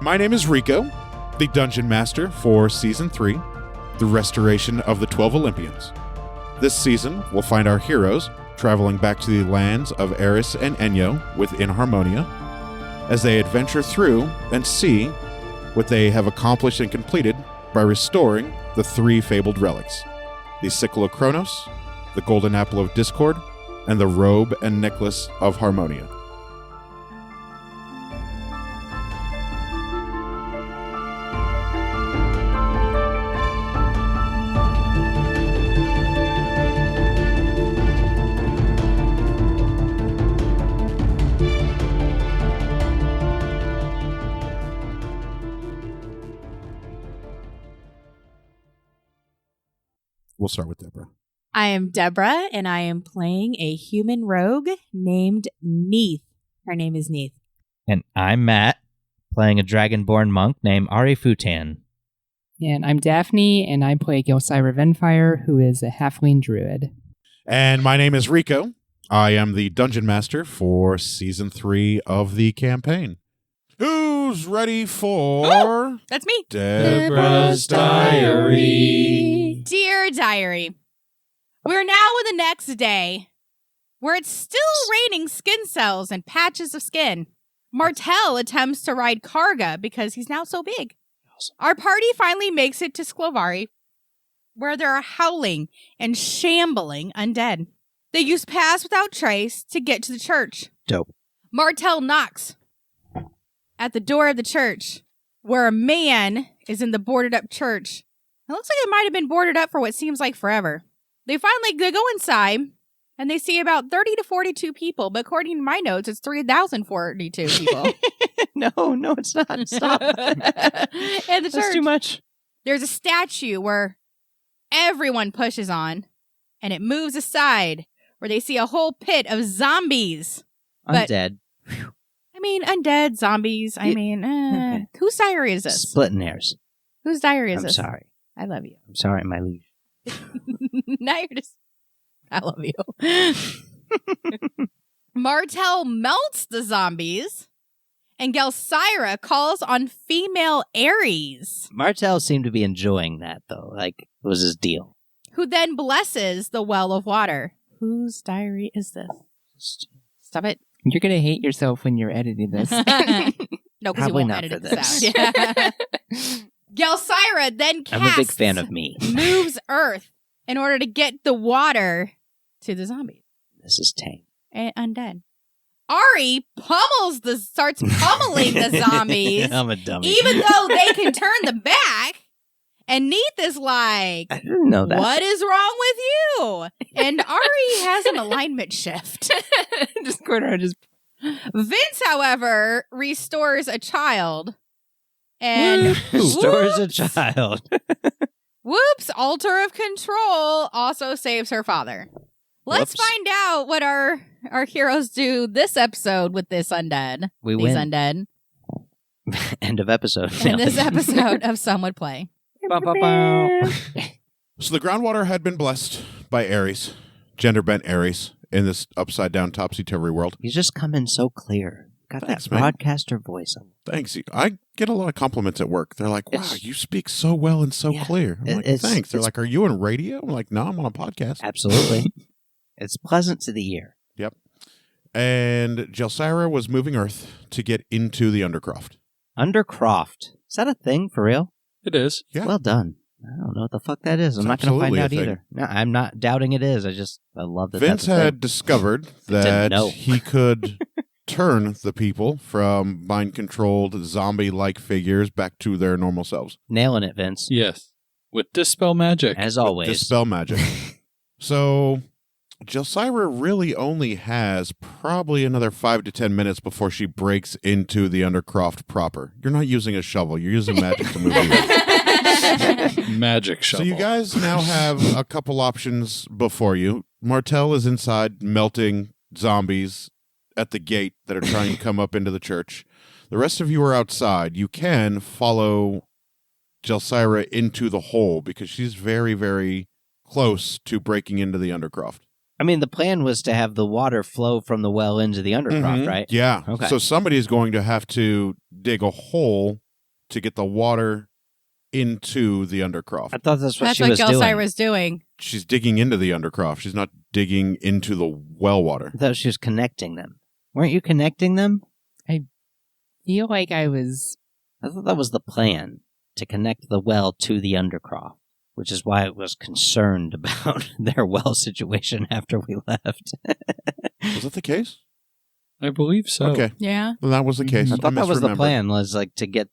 My name is Rico, the Dungeon Master for Season 3, the restoration of the 12 Olympians. This season, we'll find our heroes traveling back to the lands of Eris and Enyo within Harmonia, as they adventure through and see what they have accomplished and completed by restoring the 3 fabled relics, the Sickle of Kronos, the Golden Apple of Discord, and the Robe and Necklace of Harmonia. We'll start with Deborah. I am Deborah, and I am playing a human rogue named Neith. Her name is Neith. And I'm Matt, playing a dragonborn monk named Ari Futan. And I'm Daphne, and I play Gelsira Venfire, who is a halfling druid. And my name is Rico. I am the Dungeon Master for Season 3 of the campaign. Who's ready for... That's me. Deborah's Diary. Dear Diary, we're now in the next day, where it's still raining skin cells and patches of skin. Martel attempts to ride Karga because he's now so big. Our party finally makes it to Sklovari, where there are howling and shambling undead. They use Pass Without Trace to get to the church. Dope. Martel knocks at the door of the church, where a man is in the boarded up church. It looks like it might have been boarded up for what seems like forever. They go inside, and they see about 30 to 42 people, but according to my notes, it's 3,042 people. No, it's not. Stop. And the church. That's too much. There's a statue where everyone pushes on, and it moves aside, where they see a whole pit of zombies. Undead. I mean, undead, zombies. Okay. Whose diary is this? Splitting hairs. Whose diary is I'm this? sorry. I love you. I'm sorry, my liege. Now you're just... I love you. Martel melts the zombies, and Gelsira calls on female Ares, Martel seemed to be enjoying that, though. Like, it was his deal. who then blesses the well of water. Whose diary is this? Stop it. You're going to hate yourself when you're editing this. No, because you Probably won't not edit for this this. out. Gelsira then casts I'm a big fan of me. moves Earth in order to get the water to the zombies This is tame. and undead. Ari starts pummeling the zombies, I'm a dummy. even though they can turn them back. And Neith is like, I didn't know that. what is wrong with you? And Ari has an alignment shift. Vince, however, restores a child. And Restores a child. whoops, altar of control also saves her father. Let's Whoops. find out what our heroes do this episode with this undead. We These win. undead. End of episode. In this episode of Some Would Play. Bow, bow, bow. So the groundwater had been blessed by Ares, gender-bent Ares, in this upside-down, topsy-turvy world. He's just coming so clear. Got Thanks, that man. broadcaster voice. Thanks. I get a lot of compliments at work. They're like, wow, It's- you speak so well and so Yeah. clear. I'm like, It's- thanks. They're it's- like, are you on radio? I'm like, no, I'm on a podcast. Absolutely. It's pleasant to the ear. Yep. And Gelsira was moving Earth to get into the Undercroft. Undercroft. Is that a thing for real? It is. Yeah. Well done. I don't know what the fuck that is. I'm It's not going to find absolutely a out thing. either. No, I'm not doubting it is. I love that. Vince that's a had thing. discovered that know. he could turn the people from mind-controlled zombie-like figures back to their normal selves. Nailing it, Vince. Yes. With Dispel Magic. As always. Dispel magic. So Gelsira really only has probably another 5 to 10 minutes before she breaks into the Undercroft proper. You're not using a shovel. You're using magic to move you. Magic shovel. So you guys now have a couple options before you. Martel is inside melting zombies at the gate that are trying to come up into the church. The rest of you are outside. You can follow Gelsira into the hole because she's very, very close to breaking into the Undercroft. I mean, the plan was to have the water flow from the well into the Undercroft, Mhm. right? Yeah. Okay. So somebody's going to have to dig a hole to get the water into the undercroft. I thought that's what That's she what was doing. Gelsira's doing. She's digging into the undercroft. She's not digging into the well water. I thought she was connecting them. Weren't you connecting them? Feel like I was. I thought that was the plan, to connect the well to the undercroft, which is why I was concerned about their well situation after we left. Was that the case? I believe so. Okay. Yeah. Well, that was the case. I thought that was the misremembered. plan, was like to get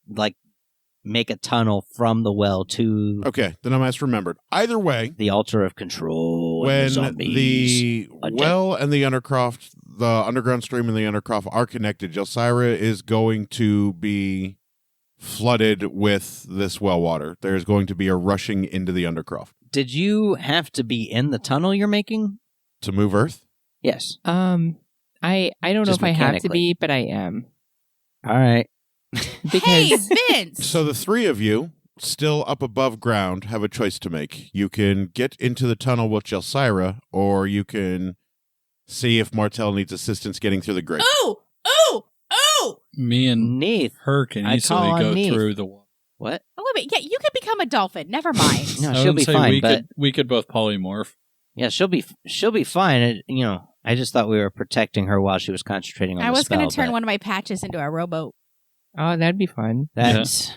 make a tunnel from the well to Okay, then I misremembered. Either way, the altar of control. and when zombies. the Undead. well and the undercroft, the underground stream and the undercroft are connected, Gelsira is going to be flooded with this well water. There's going to be a rushing into the undercroft. Did you have to be in the tunnel you're making? To move Earth? Yes. I don't know Just if I have to mechanically. be, but I am. All right. Because Hey, Vince! So the three of you, still up above ground, have a choice to make. You can get into the tunnel with Gelsira, or you can see if Martel needs assistance getting through the grate. Ooh! Ooh! Ooh! Me and Neith. her can I easily call on go Neith. through the water. What? Oh, wait a minute. Yeah, you could become a dolphin. Never mind. No, I she'll wouldn't be say fine, but we could both polymorph. yeah, she'll be fine. I just thought we were protecting her while she was concentrating on I the was spell. going to turn but one of my patches into a rowboat. oh, that'd be fun. That's.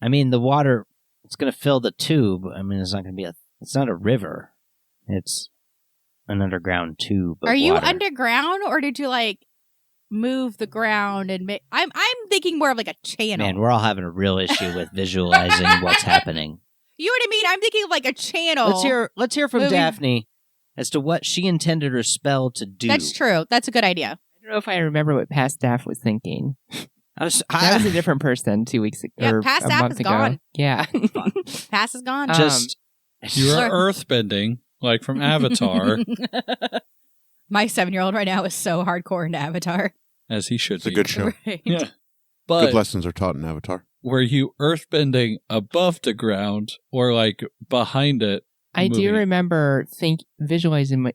I mean, the water. It's going to fill the tube. I mean, it's not going to be It's not a river. It's an underground tube. Of Are you water. underground, or did you move the ground and make? I'm thinking more of like a channel. Man, we're all having a real issue with visualizing what's happening. You know what I mean? I'm thinking of like a channel. Let's hear from Moving- Daphne as to what she intended her spell to do. That's true. That's a good idea. I don't know if I remember what past staff was thinking. I was, That was a different person 2 weeks ago. Yeah, or past a staff month is ago. gone. Yeah. Pass is gone. just You are Sure. earthbending, like from Avatar, My 7-year-old right now is so hardcore into Avatar. as he should It's a be. good show. Right. Yeah. Good But lessons are taught in Avatar. were you earthbending above the ground or behind it? I do moving? remember visualizing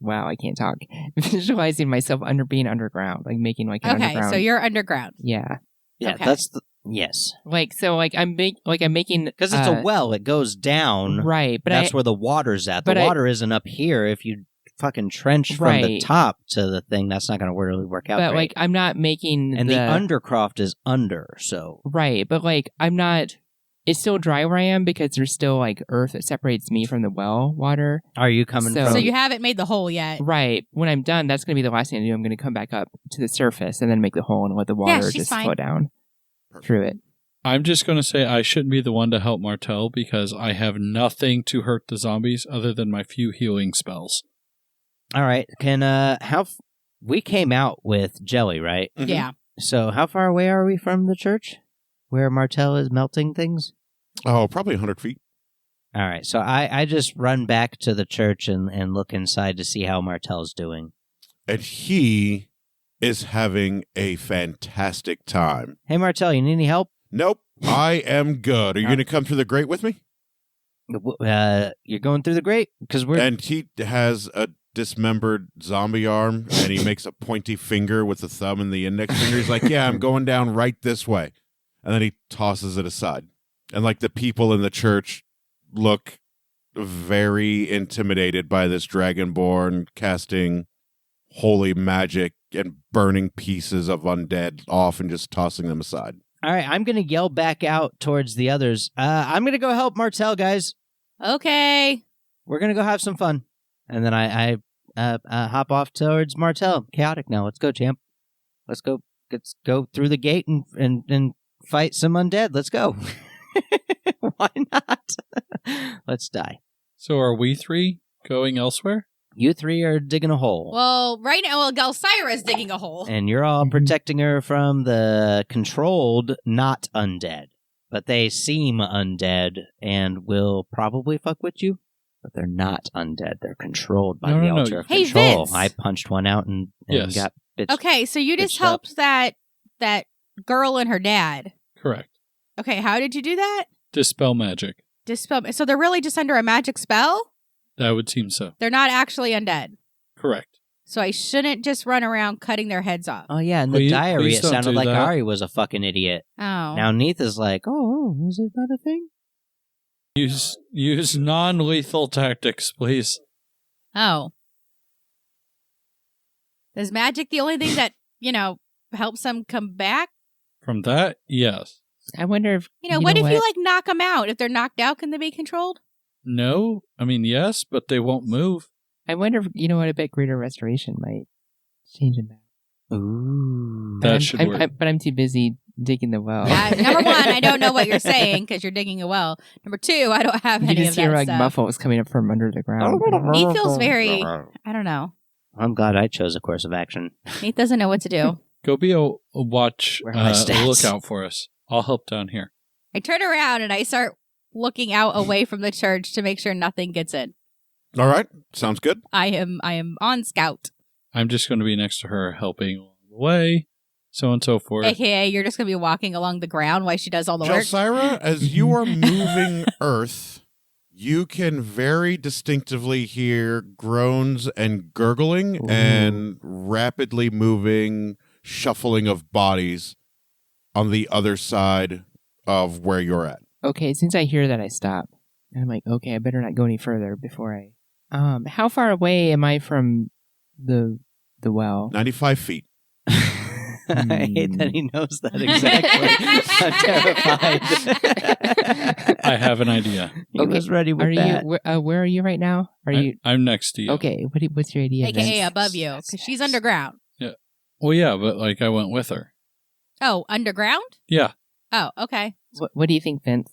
wow, I can't talk. Visualizing myself being underground, making an Okay, underground. so you're underground. yeah. yeah, okay. that's the yes, I'm making because it's a well. It goes down. right, but That's where the water's at. The but I- water isn't up here. If you fucking trench from the Right. top to the thing, that's not going to really work out. but great. I'm not making and the undercroft is under. So right, but I'm not. It's still dry where I am because there's still earth that separates me from the well water. are you coming So- from? So you haven't made the hole yet. Right. When I'm done, that's going to be the last thing I do. I'm going to come back up to the surface and then make the hole and let the water she's just fine. flow down through it. I'm just going to say I shouldn't be the one to help Martel because I have nothing to hurt the zombies other than my few healing spells. All right. We came out with jelly, right? Mhm. Yeah. So how far away are we from the church where Martel is melting things? Oh, probably 100 feet. All right. So I just run back to the church and look inside to see how Martel's doing. And he is having a fantastic time. Hey, Martel, you need any help? Nope, I am good. Are you going to come through the grate with me? You're going through the grate? Because we're... And he has a dismembered zombie arm, and he makes a pointy finger with the thumb and the index finger. He's like, yeah, I'm going down right this way. And then he tosses it aside. And the people in the church look very intimidated by this dragonborn casting holy magic and burning pieces of undead off and just tossing them aside. All right, I'm going to yell back out towards the others. I'm going to go help Martel, guys. Okay. We're going to go have some fun. And then I hop off towards Martel. Chaotic now. Let's go, champ. Let's go through the gate and fight some undead. Let's go. Why not? Let's die. So are we three going elsewhere? You three are digging a hole. Well, right now, Gelsira is digging a hole. And you're all protecting her from the controlled not undead. But they seem undead and will probably fuck with you. But they're not undead. They're controlled by No, the no, no. altar of Hey, control. Vince. I punched one out and Yes. got bitched. Okay, so you just Bitched up. helped that girl and her dad. Correct. Okay, how did you do that? Dispel magic. Dispel. So they're really just under a magic spell? That would seem so. They're not actually undead. Correct. So I shouldn't just run around cutting their heads off. Oh, yeah, in the Please- diary, please it don't sounded do like that. Ari was a fucking idiot. Oh. Now Neith is like, oh, is it not a thing? Use non-lethal tactics, please. Oh. Is magic the only thing that, helps them come back? From that, yes. I wonder if What if you knock them out? If they're knocked out, can they be controlled? No, I mean yes, but they won't move. I wonder if I bet greater restoration might change them back. Ooh. That should work. But I'm too busy digging the well. Number one, I don't know what you're saying because you're digging a well. Number two, I don't have You any just of hear that like stuff. muffles coming up from under the ground. Neith feels very, I don't know. I'm glad I chose a course of action. Neith doesn't know what to do. Go be a watch, Where are my a stats? lookout for us. I'll help down here. I turn around and I start looking out away from the church to make sure nothing gets in. All right. Sounds good. I am on scout. I'm just going to be next to her, helping along the way, so on and so forth. AKA, you're just going to be walking along the ground while she does all the work. Jelsira, as you are moving Earth, you can very distinctively hear groans and gurgling Ooh. and rapidly moving shuffling of bodies on the other side of where you're at. Okay, since I hear that, I stop. And I'm like, okay, I better not go any further before I. How far away am I from the well? 95 feet. I hate that he knows that exactly. I'm terrified. I have an idea. He Okay, was ready with Are that. you? Where are you right now? Are you? I'm next to you. Okay. What's your idea? AKA then? above you because she's underground. Well, yeah, but I went with her. Oh, underground? Yeah. Oh, okay. What do you think, Vince?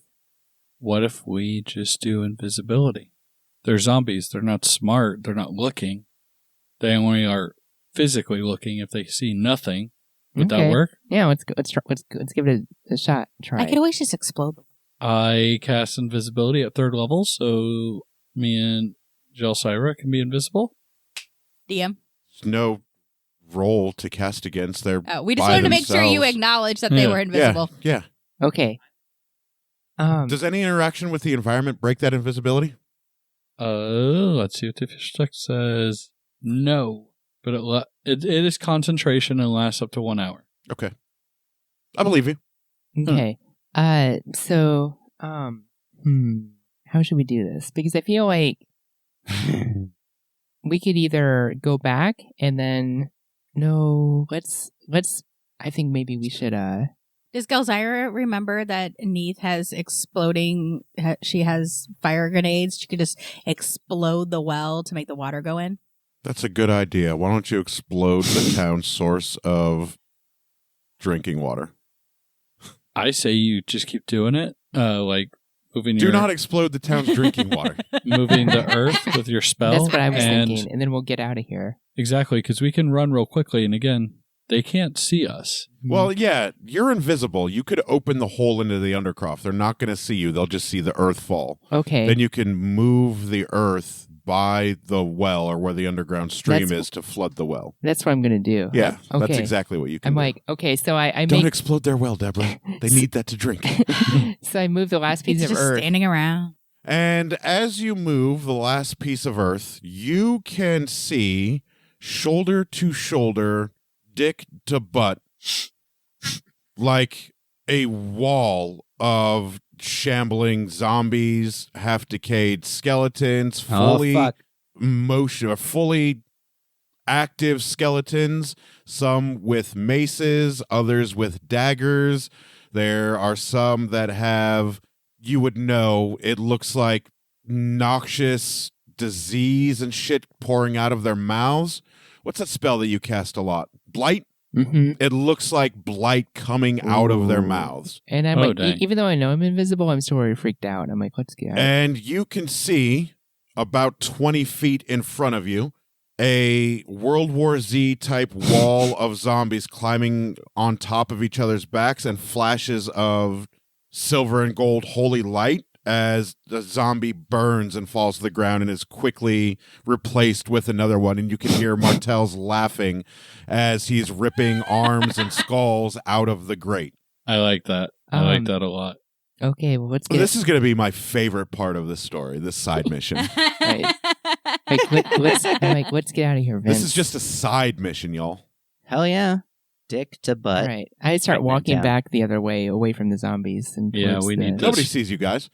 What if we just do invisibility? They're zombies. They're not smart. They're not looking. They only are physically looking. If they see nothing, would that Okay. work? Yeah, let's give it a shot. Try. I could always just explode. I cast invisibility at 3rd level, so me and Jelsira can be invisible. DM. There's no roll to cast against their. Oh, we just by wanted to make sure you themselves. acknowledge that they Yeah. were invisible. Yeah. Okay. Does any interaction with the environment break that invisibility? Let's see what the fish text says. No, but it is concentration and lasts up to 1 hour. Okay. I believe you. Okay. So, how should we do this? Because I feel like we could either go back and then let's I think maybe we should Does Galzyra remember that Neith has exploding? She has fire grenades. She could just explode the well to make the water go in. That's a good idea. Why don't you explode the town's source of drinking water? I say you just keep doing it, like moving Do your not explode the town's drinking water. moving the earth with your spell. That's what I was and thinking, and then we'll get out of here. Exactly, because we can run real quickly, and again, they can't see us. Well, yeah, you're invisible. You could open the hole into the undercroft. They're not going to see you. They'll just see the earth fall. Okay. Then you can move the earth by the well or where the underground stream That's- is to flood the well. That's what I'm gonna do. Yeah, that's Okay. exactly what you can I'm do. like, okay, so I Don't make explode their well, Deborah. They need that to drink. so I move the last piece It's of just earth. standing around. And as you move the last piece of earth, you can see shoulder to shoulder, dick to butt, like a wall of shambling zombies, half-decayed skeletons, fully fully active skeletons, some with maces, others with daggers. There are some that have, you would know, it looks like noxious disease and shit pouring out of their mouths. What's that spell that you cast a lot? Blight? Mm-hmm. It looks like blight coming out of their Ooh. mouths. And I'm Oh, like, dang. even though I know I'm invisible, I'm still already freaked out. I'm like, let's get out. And you can see about 20 feet in front of you a World War Z type wall of zombies climbing on top of each other's backs and flashes of silver and gold holy light as the zombie burns and falls to the ground and is quickly replaced with another one. And you can hear Martell's laughing as he's ripping arms and skulls out of the grate. I like that. I like that a lot. Okay, well, let's get This is going to be my favorite part of this story, this side mission. Right. Let's get out of here, Vince. This is just a side mission, y'all. Hell yeah. Dick to butt. All right. I start Pregnant walking town. back the other way, away from the zombies. And Yeah, towards we need the- Nobody sees you guys.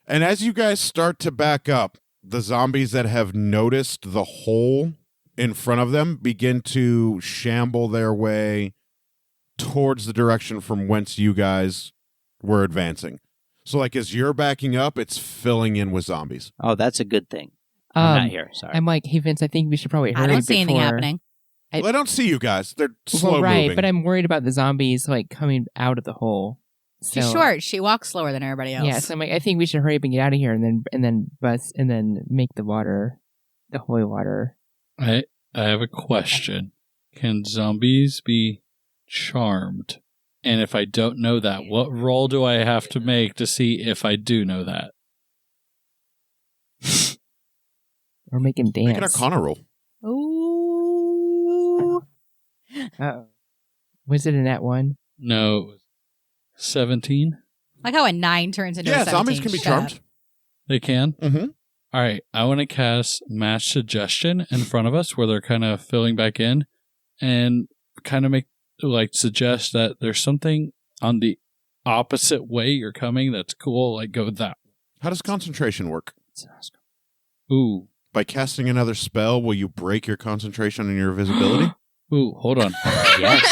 And as you guys start to back up, the zombies that have noticed the hole in front of them begin to shamble their way towards the direction from whence you guys were advancing. So, like, as you're backing up, it's filling in with zombies. Oh, that's a good thing. I'm not here. Sorry. I'm like, hey, Vince, I think we should probably hurry I don't see anything before- happening. Well, I don't see you guys. They're slow Well, right, moving. but I'm worried about the zombies, like, coming out of the hole. She's So- short. She walks slower than everybody else. Yeah, so I'm like, I think we should hurry up and get out of here, and then make the holy water. I have a question. Can zombies be charmed? And if I don't know that, what roll do I have to make to see if I do know that? Or make him dance. Make an Arcana roll. Ooh. Uh-oh. Was it a nat 1? No, it was 17. Like how a 9 turns into a Yeah, 17. zombies can be Shut up. charmed. They can? Mm-hmm. All right, I want to cast Mass Suggestion in front of us where they're kind of filling back in and kind of suggest that there's something on the opposite way you're coming that's cool, like go that way. How does concentration work? Ooh. By casting another spell, will you break your concentration and your visibility? Ooh, hold on. Yes.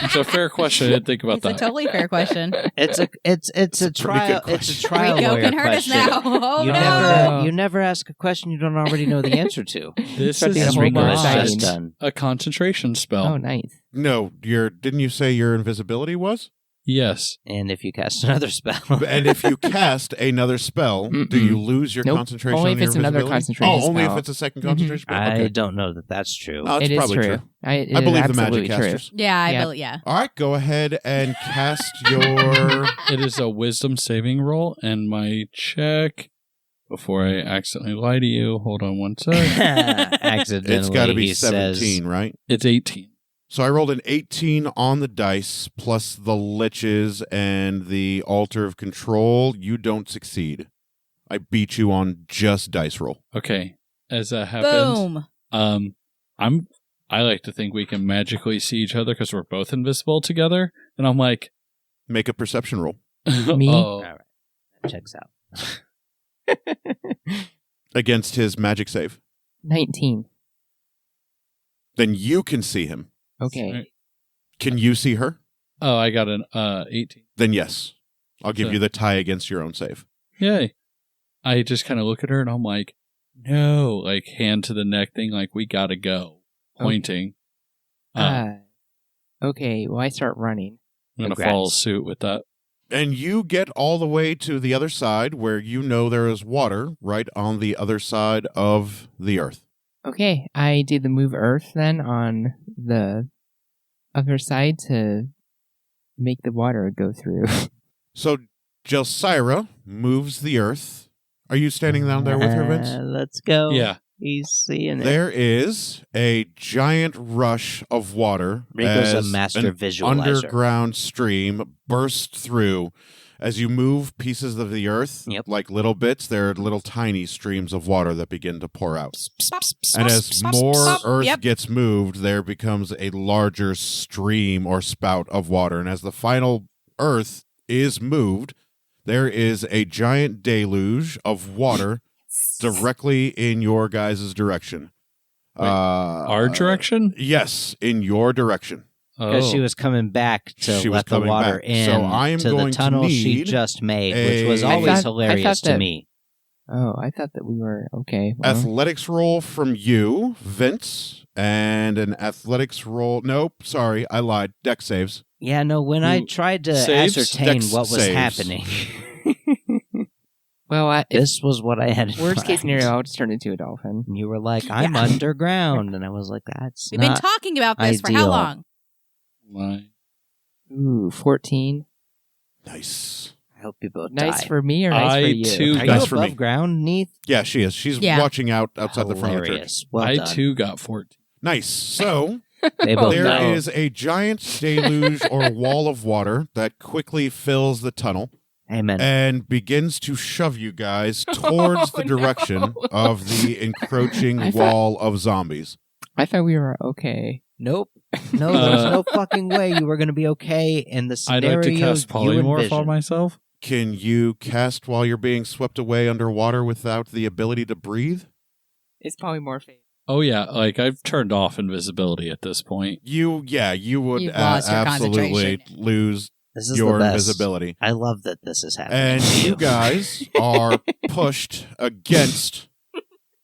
It's a fair question. I didn't think about It's a that. totally fair question. It's a pretty trial. good It's a question. trial Rico lawyer can hurt us question. now. Oh, You no. never ask a question you don't already know the answer to. This Start is thinking As a whole Rico more has exciting. just done. a concentration spell. Oh, nice. No, didn't you say your invisibility was? Yes. And if you cast another spell, And if you cast another spell, do you lose your Nope. concentration Only on if your it's another invisibility? concentration Oh, only if spell. it's a second concentration spell? I Okay. don't know that that's true. Oh, that's It is probably true. I It is believe the absolutely magic true. casters. Yeah, I Yeah. believe. Yeah. All right, go ahead and cast your... It is a wisdom saving roll, and my check, before I accidentally lie to you, hold on one sec. Accidentally, It's got to be he 17, says, right? It's 18. So I rolled an 18 on the dice, plus the liches and the altar of control. You don't succeed. I beat you on just dice roll. Okay. As that happens, Boom. I like to think we can magically see each other because we're both invisible together. And I'm like, Make a perception roll. Me? Oh, All right, that checks out. Against his magic save. 19. Then you can see him. Okay. Can you see her? oh, I got an 18. Then yes. I'll give So- you the tie against your own save. Yay. I just kind of look at her and I'm like, no, like hand to the neck thing, like we gotta go. Pointing. Okay, well, I start running. I'm gonna congrats. follow suit with that. And you get all the way to the other side where you know there is water right on the other side of the earth. Okay, I do the move Earth then on the other side to make the water go through. So Jelsira moves the earth. Are you standing down there with her, Vince? Let's go. Yeah. He's seeing it. There is a giant rush of water Rico's a as master an visualizer. underground stream bursts through. As you move pieces of the earth, Yep. like little bits, there are little tiny streams of water that begin to pour out. And as more earth Yep. gets moved, there becomes a larger stream or spout of water. And as the final earth is moved, there is a giant deluge of water directly in your guys' direction. Wait, Our direction? Yes, in your direction. Because Oh. she was coming back to She was let the coming water back. in So I am to going the to tunnel she need just made, a- which was I always thought hilarious to that- me. Oh, I thought that we were okay. Well, Athletics roll from you, Vince, and an athletics roll. Nope, sorry, I lied. Deck saves. Yeah, no, when I Ooh, tried to saves? ascertain Dex what was saves. happening, well, this was what I had in worst case mind. scenario, I'll just turn into a dolphin. And you were like, I'm underground. And I was like, that's We've been not talking about this for how ideal. long? My. Ooh, 14. Nice. I hope you both Nice die. for me or nice I for you? too Are you Nice for above me. ground, Neith? Yeah, she is. She's Yeah. watching out outside the front of the church. Hilarious. Well I done. too got 14. Nice. So They both there know. is a giant deluge or wall of water that quickly fills the tunnel. Amen. and begins to shove you guys towards the direction of the encroaching I thought- wall of zombies. I thought we were okay. Nope. No, there's no fucking way you were going to be okay in the I'd scenario like to cast you polymorph envision. on myself. Can you cast while you're being swept away underwater without the ability to breathe? It's polymorphic. Oh yeah, like I've turned off invisibility at this point. You would You've lost your absolutely concentration. lose This is your the best. invisibility. I love that this is happening. And to you guys are pushed against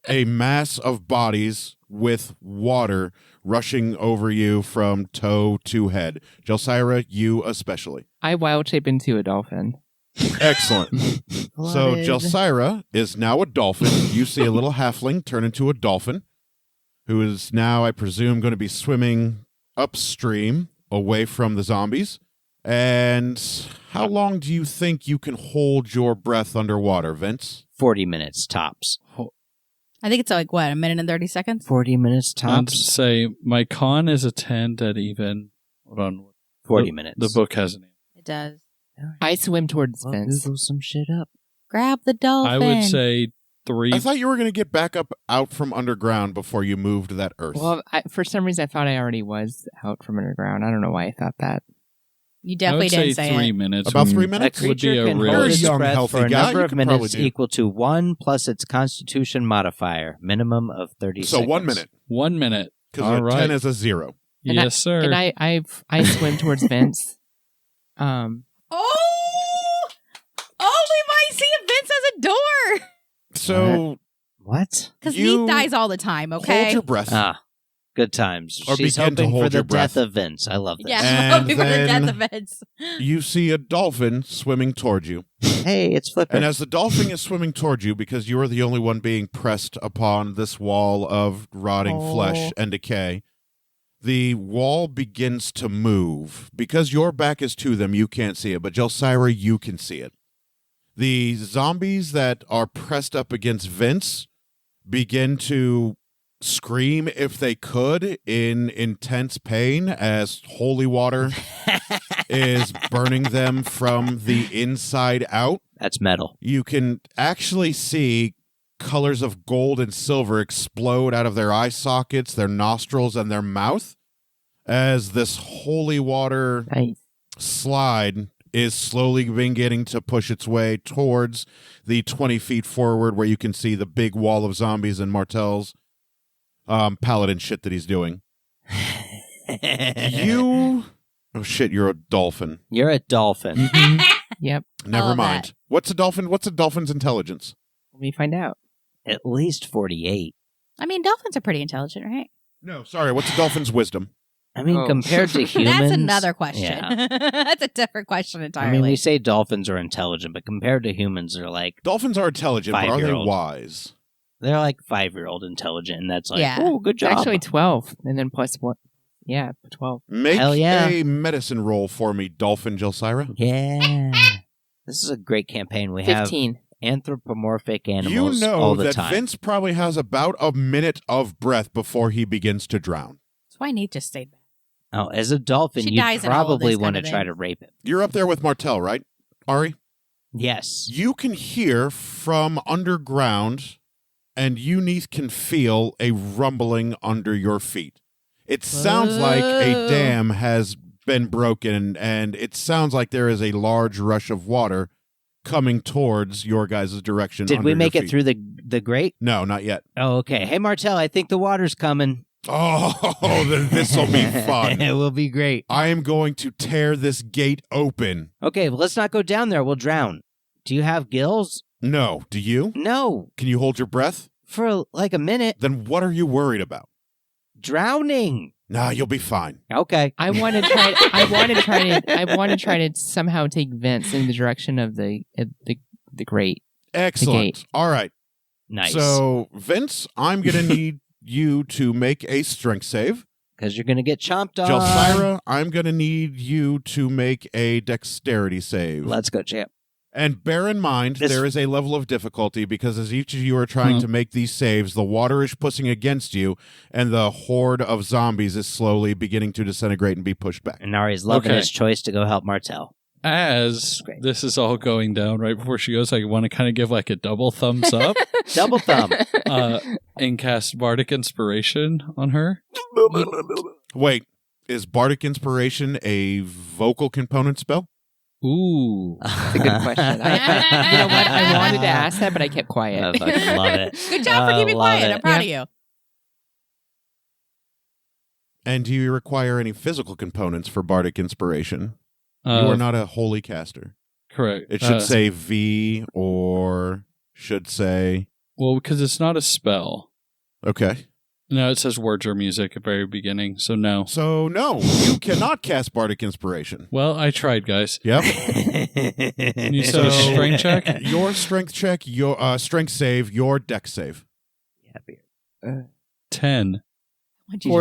a mass of bodies with water rushing over you from toe to head. Jelsira, you especially. I wild shape into a dolphin. Excellent. So Flooded. Jelsira is now a dolphin. You see a little halfling turn into a dolphin, who is now, I presume, going to be swimming upstream away from the zombies. And how long do you think you can hold your breath underwater, Vince? 40 minutes tops. I think it's like, what, a minute and 30 seconds? 40 minutes I'd tops. say my con is a 10 that even. Hold on. 40 minutes. The book has an. It does. I swim towards Well, Vince. Google some shit up. Grab the dolphin. I would say 3. I thought you were going to get back up out from underground before you moved to that earth. Well, for some reason, I thought I already was out from underground. I don't know why I thought that. You I definitely would say didn't say 3 it. minutes. About 3 would- minutes? A would be creature a can real- hold its Young, breath healthy for a guy. number You of could probably minutes do- equal to 1 plus its constitution modifier, minimum of 30 so seconds. 1 minute, 1 minute. because All a right. 10 is a 0. And Yes, sir. And I swim towards Vince. Oh, we might see if Vince has a door. So What? Because You Neith dies all the time, okay? hold your breath. Ah, good times. Or She's begin to hoping for hold the your death breath. of Vince. I love this. Yeah, And hoping for the then- death of Vince. You see a dolphin swimming towards you. Hey, it's flipping. And as the dolphin is swimming towards you, because you are the only one being pressed upon this wall of rotting flesh and decay, the wall begins to move. Because your back is to them, you can't see it, but Jelsira, you can see it. The zombies that are pressed up against Vince begin to scream if they could in intense pain as holy water is burning them from the inside out. That's metal. You can actually see colors of gold and silver explode out of their eye sockets, their nostrils, and their mouth as this holy water Nice. slide is slowly beginning to push its way towards the 20 feet forward where you can see the big wall of zombies and Martel's paladin shit that he's doing. You... Oh shit, you're a dolphin. You're a dolphin. Yep. Never love mind. that. What's a dolphin? What's a dolphin's intelligence? Let me find out. At least 48. I mean, dolphins are pretty intelligent, right? No, sorry. What's a dolphin's wisdom? I mean, Oh. compared to humans... That's another question. Yeah. That's a different question I entirely. mean, we say dolphins are intelligent, but compared to humans, they're like Dolphins are intelligent, but are they 5-year-old. wise? 5-year-old intelligent, and that's like, Yeah. oh, good job. Actually, 12. And then plus what? Yeah, 12. Make Hell yeah. a medicine roll for me, Dolphin Jelsira. yeah. This is a great campaign. We 15. have anthropomorphic You animals know all the that time. Vince probably has about a minute of breath before he begins to drown. That's why Neith just stayed back. Oh, as a dolphin, She you dies in all of probably this want to kind of try thing. to rape him. You're up there with Martel, right, Ari? Yes. You can hear from underground, and you, Neith, can feel a rumbling under your feet. It sounds like a Whoa. dam has been broken, and it sounds like there is a large rush of water coming towards your guys' direction. Did under we your make it feet. through the grate? No, not yet. Oh, okay. Hey, Martel, I think the water's coming. Oh, then this will be fun. It will be great. I am going to tear this gate open. Okay, well, let's not go down there. We'll drown. Do you have gills? No, do you? No. Can you hold your breath? For like a minute. Then what are you worried about? Drowning. Nah, you'll be fine. Okay. I want to try. I want to try to somehow take Vince in the direction of the grate. Excellent. All right. Nice. So, Vince, I'm going to need you to make a strength save. Because you're going to get chomped on. Jelsira, I'm going to need you to make a dexterity save. Let's go, champ. And bear in mind, This- there is a level of difficulty because as each of you are trying to make these saves, the water is pushing against you, and the horde of zombies is slowly beginning to disintegrate and be pushed back. And Nari's loving Okay. his choice to go help Martel. as Great. this is all going down, right before she goes, I want to kind of give like a double thumbs up Double thumb. and cast Bardic Inspiration on her. Wait, is Bardic Inspiration a vocal component spell? Ooh. That's a good question. You know what? I wanted to ask that, but I kept quiet. I fucking love it. Good job for keeping love quiet. it. I'm proud of you. And do you require any physical components for Bardic Inspiration? You are not a holy caster. Correct. It should say V or should say... Well, because it's not a spell. Okay. No, it says words or music at the very beginning, so no. So, no, you cannot cast Bardic Inspiration. Well, I tried, guys. Yep. You said a strength check? Your strength check, your strength save, your dex save. 10.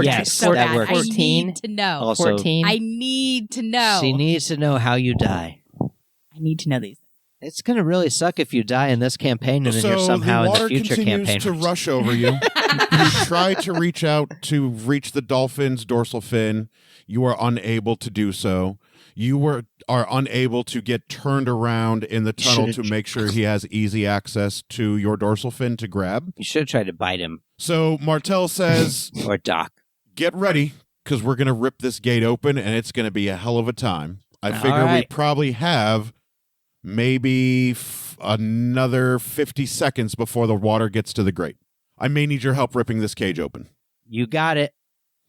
Yes, so that bad. works. I 14. need to know. Also, 14. I need to know. she needs to know how you die. I need to know these. It's going to really suck if you die in this campaign and then you're somehow in the future continues campaign. to rush over you. You try to reach out to reach the dolphin's dorsal fin. You are unable to do so. You are unable to get turned around in the tunnel to make sure he has easy access to your dorsal fin to grab. You should have tried to bite him. So Martel says, Or Doc. get ready, because we're going to rip this gate open, and it's going to be a hell of a time. I figure we probably have maybe another 50 seconds before the water gets to the grate. I may need your help ripping this cage open. You got it.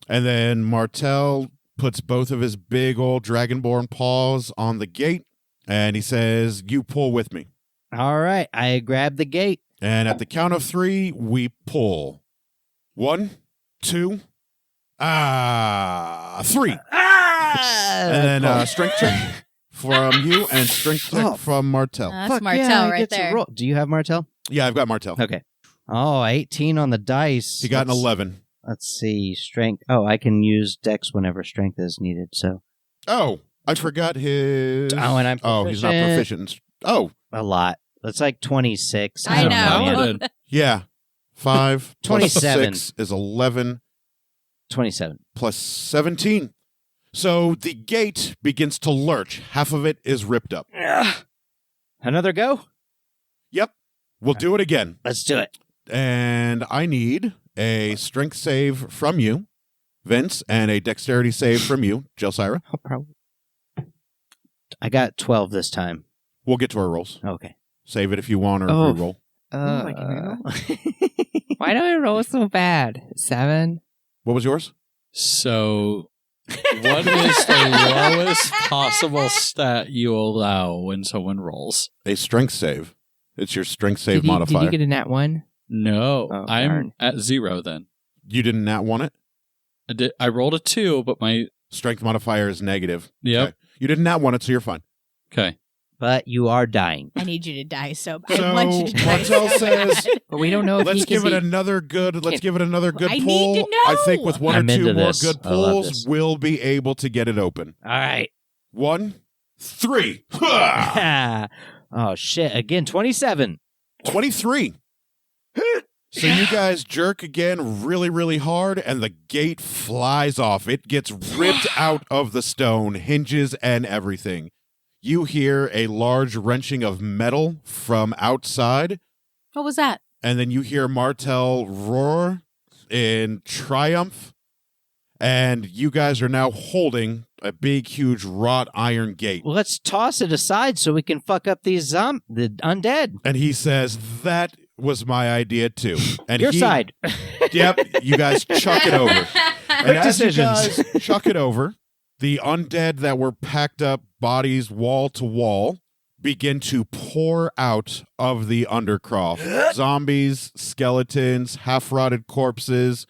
And then Martel puts both of his big old dragonborn paws on the gate, and he says, you pull with me. All right. I grabbed the gate. And at the count of 3, we pull. 1, 2, 3. And then strength check from you and strength check from Martel. That's Fuck Martel yeah, he right gets a there. roll. Do you have Martel? Yeah, I've got Martel. Okay. Oh, 18 on the dice. He got an 11. Let's see. Strength. Oh, I can use Dex whenever strength is needed. So. Oh, I forgot his... Oh, and I'm Oh, he's not proficient. Oh. A lot. That's like 26. I don't know. Paladin. Yeah. 5 plus 27. 6 is 11 27. plus 17. So the gate begins to lurch. Half of it is ripped up. Another go? Yep. We'll do it again. Let's do it. And I need a strength save from you, Vince, and a dexterity save from you, Jelsira. I'll probably. I got 12 this time. We'll get to our rolls. Okay. Save it if you want or Oh. re-roll. Why do I roll so bad? 7? What was yours? So, what is the lowest possible stat you allow when someone rolls? A strength save. It's your strength save Did modifier. you get a nat 1? No, Oh, I'm darn. at 0 then. You didn't nat one it? I rolled a 2, but my... Strength modifier is negative. Yep. Okay. You didn't nat one it, so you're fine. Okay. But you are dying. I need you to die so bad. So I want you to die Martel so says, bad. But we don't know if let's he give can it see. another good. Let's give it another good I pull. need to know. I think with one I'm or two into more this. good I love pulls, this. we'll be able to get it open. All right. 1, 3, Oh, shit. Again, 27. 23. So you guys jerk again really, really hard, and the gate flies off. It gets ripped out of the stone, hinges and everything. You hear a large wrenching of metal from outside, What was that? and then you hear Martel roar in triumph, and you guys are now holding a big, huge wrought iron gate. Well, let's toss it aside so we can fuck up these the undead. And he says, that was my idea too. And Your side. Yep, you guys chuck it over. And Quick as decisions. you guys chuck it over, the undead that were packed up, bodies wall to wall, begin to pour out of the undercroft. Zombies, skeletons, half-rotted corpses,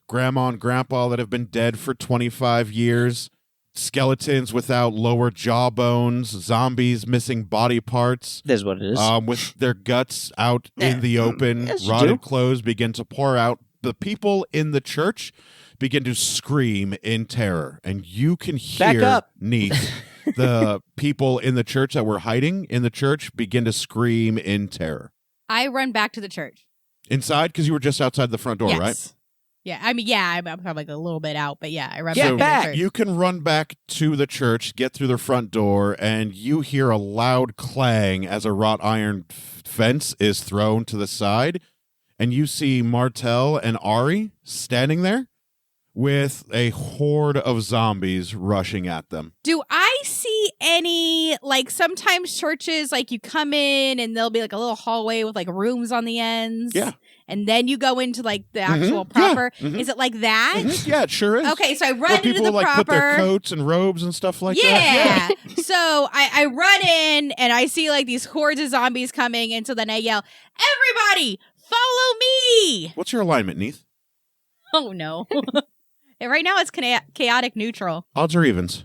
grandma and grandpa that have been dead for 25 years, skeletons without lower jaw bones, zombies missing body parts, That's what it is. with their guts out in the open, Yes, you do. rotted clothes begin to pour out. The people in the church begin to scream in terror, and you can Back hear up. Neith. The people in the church that were hiding in the church begin to scream in terror. I run back to the church. Inside, because you were just outside the front door, yes. right? Yeah, I mean, yeah, I'm probably like a little bit out, but yeah, I run Get back. back! To the church. You can run back to the church, get through the front door, and you hear a loud clang as a wrought iron fence is thrown to the side, and you see Martel and Ari standing there with a horde of zombies rushing at them. Do I see any, like, sometimes churches, like, you come in and there'll be, like, a little hallway with, like, rooms on the ends? Yeah. And then you go into, like, the actual proper. Is it like that? Yeah, it sure is. Okay, so I run Where into people the like proper. put their coats and robes and stuff like that. Yeah. So I run in and I see, like, these hordes of zombies coming. And so then I yell, everybody, follow me. What's your alignment, Neith? Oh, no. And right now it's chaotic neutral. Odds or evens?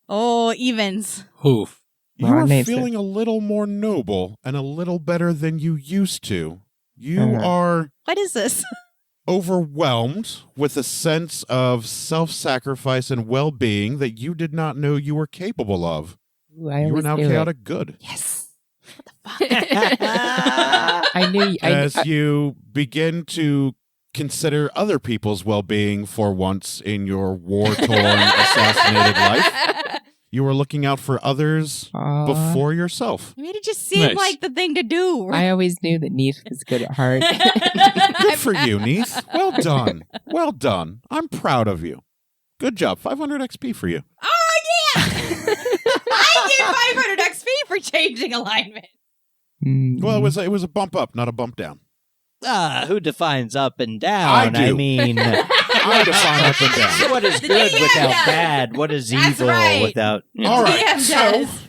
Oh, evens. Oof. You are Nathan. feeling a little more noble and a little better than you used to. You Uh-huh. are What is this? overwhelmed with a sense of self-sacrifice and well-being that you did not know you were capable of. Ooh, I You are always now knew it. chaotic good. Yes. I knew. As you begin to consider other people's well-being for once in your war-torn, assassinated life, you are looking out for others before yourself. You made it just seem Nice. like the thing to do. I always knew that Neith was good at heart. Good for you, Neith. Well done. Well done. I'm proud of you. Good job. 500 XP for you. Oh, yeah. I get 500 XP for changing alignment. Well, it was a bump up, not a bump down. Who defines up and down? I do. mean, I define up and down. what is The good DM without does. bad? What is That's evil right. without? All right. DM So does.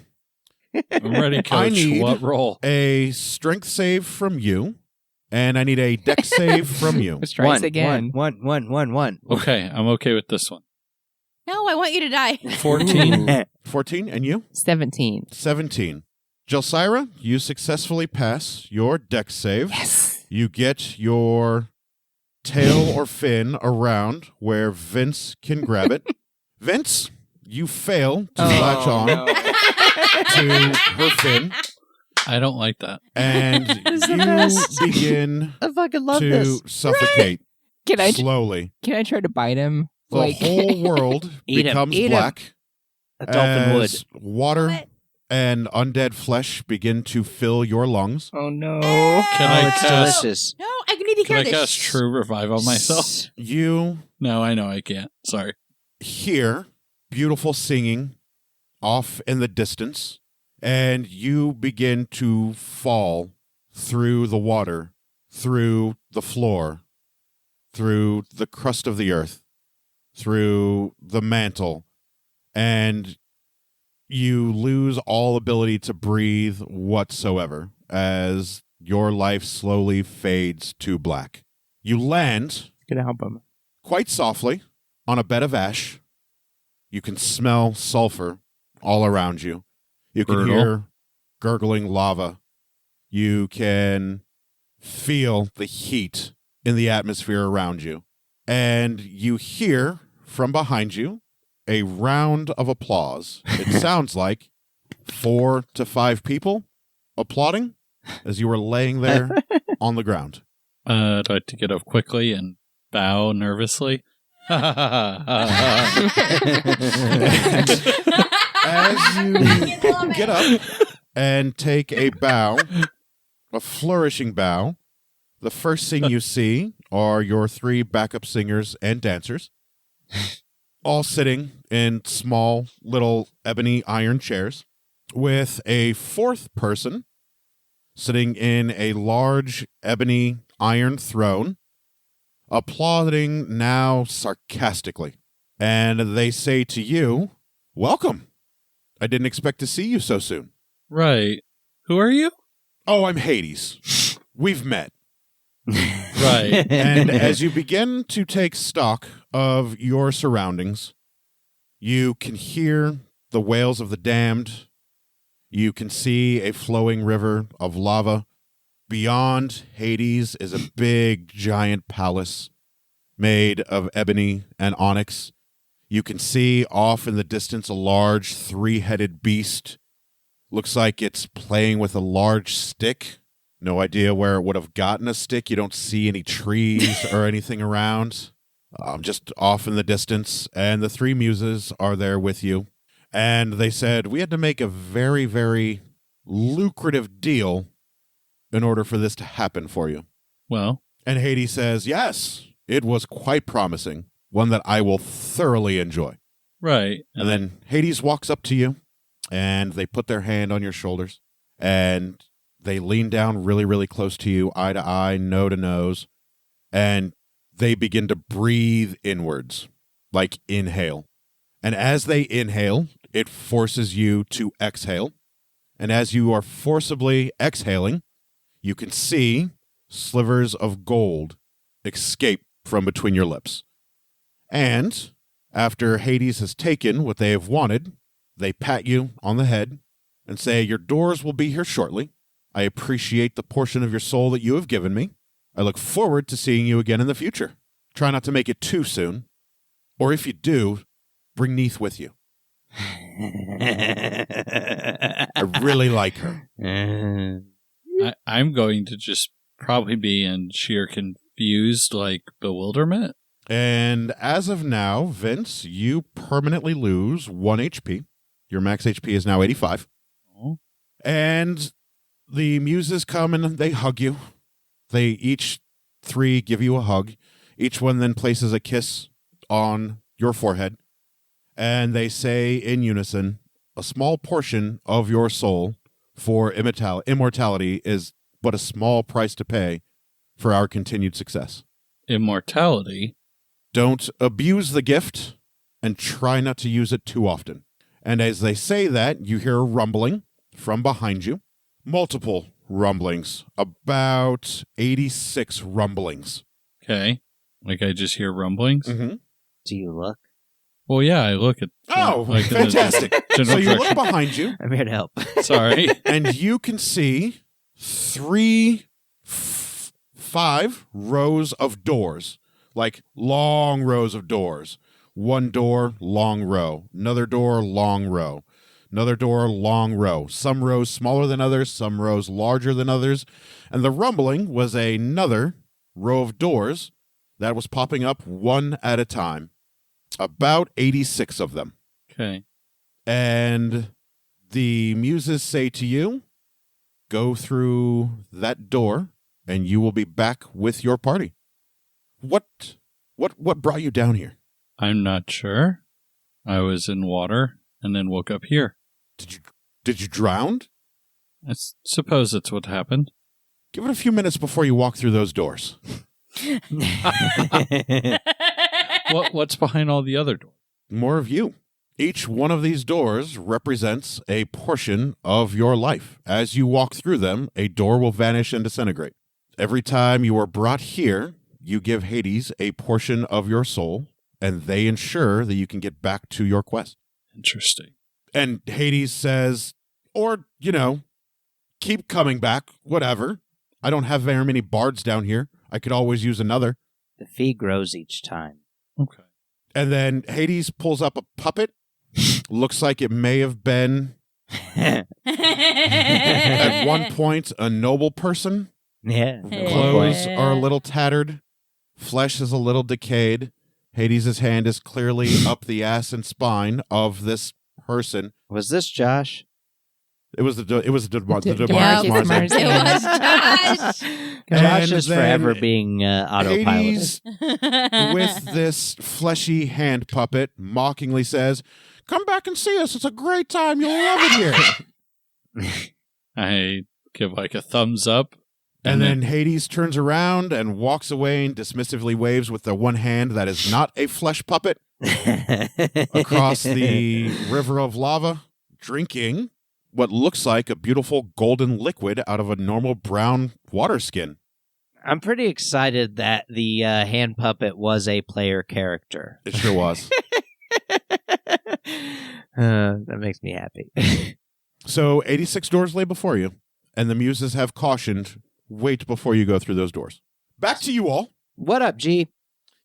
I'm ready, I coach. need- What roll? a strength save from you, and I need a dex save from you. Let's try this again. One. Okay, I'm okay with this one. No, I want you to die. 14. 14, and you? 17. 17. Jelsira, you successfully pass your dex save. Yes. You get your tail or fin around where Vince can grab it. Vince, you fail to latch on to her fin, I don't like that. and is the you best. begin I fucking love to this. suffocate Can I slowly. try to bite him? The whole world Eat 'em, becomes eat 'em. black A dolphin would. as water What? and undead flesh begin to fill your lungs. Oh no. Can Oh, I it's cast? delicious. No, I need to Can hear I this. cast True Revive on myself? You No, I know I can't. Sorry. hear beautiful singing off in the distance, and you begin to fall through the water, through the floor, through the crust of the earth, through the mantle, and you lose all ability to breathe whatsoever as your life slowly fades to black. You land Gonna help him. quite softly on a bed of ash. You can smell sulfur all around you. You can Brutal. hear gurgling lava. You can feel the heat in the atmosphere around you. And you hear from behind you a round of applause. It sounds like 4 to 5 people applauding as you were laying there on the ground. I'd like to get up quickly and bow nervously. As you get up and take a bow, a flourishing bow, the first thing you see are your 3 backup singers and dancers, all sitting in small little ebony iron chairs, with a 4th person sitting in a large ebony iron throne, applauding now sarcastically. And they say to you, "Welcome. I didn't expect to see you so soon." Right. Who are you? "Oh, I'm Hades. We've met." Right. And as you begin to take stock of your surroundings, you can hear the wails of the damned. You can see a flowing river of lava. Beyond Hades is a big, giant palace made of ebony and onyx. You can see off in the distance a large 3-headed beast. Looks like it's playing with a large stick. No idea where it would have gotten a stick. You don't see any trees or anything around. just off in the distance, and the three muses are there with you. And they said, we had to make a very, very lucrative deal in order for this to happen for you. Well, And Hades says, yes, it was quite promising, one that I will thoroughly enjoy. right. And then Hades walks up to you, and they put their hand on your shoulders, and they lean down really, really close to you, eye to eye, nose to nose, and they begin to breathe inwards, like inhale. And as they inhale, it forces you to exhale. And as you are forcibly exhaling, you can see slivers of gold escape from between your lips. And after Hades has taken what they have wanted, they pat you on the head and say, your doors will be here shortly. I appreciate the portion of your soul that you have given me. I look forward to seeing you again in the future. Try not to make it too soon. Or if you do, bring Neith with you. I really like her. I'm going to just probably be in sheer confused, like, bewilderment. And as of now, Vince, you permanently lose 1 HP. Your max HP is now 85. Oh. And the muses come and they hug you. They each three give you a hug. Each one then places a kiss on your forehead. And they say in unison, a small portion of your soul for immortality is but a small price to pay for our continued success. Immortality? Don't abuse the gift and try not to use it too often. And as they say that, you hear a rumbling from behind you. Multiple rumblings. About 86 rumblings. Okay. Like I just hear rumblings? Mm-hmm. Do you look? Well, yeah, I look at... Oh, like, in the fantastic. general So you look direction. behind you, I'm here to help. Sorry. and you can see 5 rows of doors. Like long rows of doors. One door, long row. Another door, long row. Another door, long row. Some rows smaller than others, some rows larger than others. And the rumbling was another row of doors that was popping up one at a time. About 86 of them. Okay. And the muses say to you, go through that door and you will be back with your party. What brought you down here? I'm not sure. I was in water and then woke up here. Did you drown? I suppose that's what happened. Give it a few minutes before you walk through those doors. What's behind all the other doors? More of you. Each one of these doors represents a portion of your life. As you walk through them, a door will vanish and disintegrate. Every time you are brought here, you give Hades a portion of your soul, and they ensure that you can get back to your quest. Interesting. And Hades says, or, keep coming back, whatever. I don't have very many bards down here. I could always use another. The fee grows each time. Okay. And then Hades pulls up a puppet. Looks like it may have been, at one point, a noble person. Yeah. Clothes are a little tattered. Flesh is a little decayed. Hades' hand is clearly up the ass and spine of this person. Was this Josh? It was the Demarcus Demarcus Mars. It was Josh. Josh And is then forever being autopiloted. Hades, with this fleshy hand puppet, mockingly says, come back and see us. It's a great time. You'll love it here. I give like a thumbs up. And then Hades turns around and walks away and dismissively waves with the one hand that is not a flesh puppet across the river of lava, drinking what looks like a beautiful golden liquid out of a normal brown water skin. I'm pretty excited that the hand puppet was a player character. It sure was. That makes me happy. So 86 doors lay before you, and the muses have cautioned, wait before you go through those doors. Back to you all. What up, G?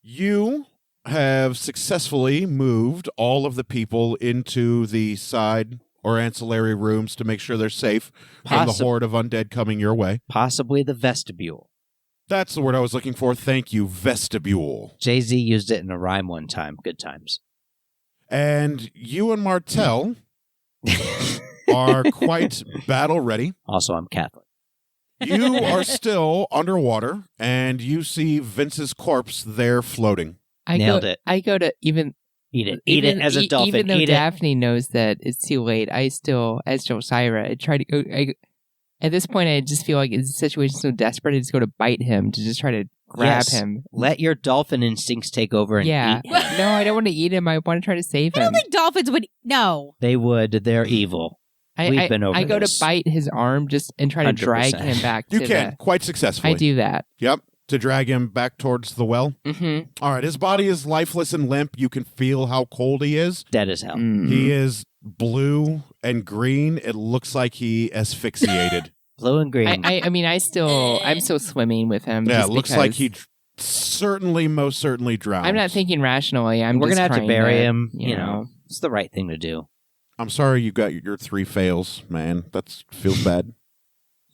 You have successfully moved all of the people into the side or ancillary rooms to make sure they're safe from the horde of undead coming your way. Possibly the vestibule. That's the word I was looking for. Thank you, vestibule. Jay-Z used it in a rhyme one time. Good times. And you and Martell are quite battle ready. Also, I'm Catholic. You are still underwater, and you see Vince's corpse there floating. Nailed it. I go to even Eat it. Eat it as a dolphin. Even though Eat it. Daphne knows that it's too late, I still, as Josiah, I try to go. At this point, I just feel like the situation's so desperate. I just go to bite him to just try to grab him. Let your dolphin instincts take over and Yeah. eat him. No, I don't want to eat him. I want to try to save I him. don't think dolphins would. No. They would. They're evil. We've been over I go this. to bite his arm just and try to 100%. drag him back. You to can, quite successfully. I do that. Yep, to drag him back towards the well. Mm-hmm. All right, his body is lifeless and limp. You can feel how cold he is. Dead as hell. He is blue and green. It looks like he asphyxiated. Blue and green. I mean, I'm still swimming with him. Yeah, just it looks like because he most certainly drowned. I'm not thinking rationally. We're just going to have to trying bury him. You know. It's the right thing to do. I'm sorry you got your 3 fails, man. That feels bad.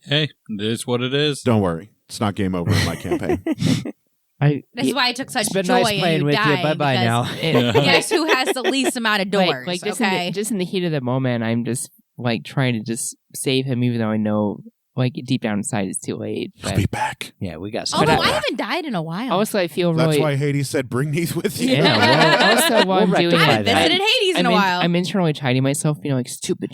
Hey, it is what it is. Don't worry. It's not game over in my campaign. This is why I took such It's been joy nice playing in with you. dying, Bye-bye because now. Guess who has the least amount of doors? Like just okay. in the heat of the moment, I'm just like trying to just save him, even though I know like deep down inside it's too late. He'll But be back. Yeah, we got Although some. I haven't died in a while. also, I feel That's really. why Hades said, bring Neith with you. Yeah, well, also, while I'm we'll doing I rectify haven't that. visited Hades in a while. I'm internally chiding myself, like stupid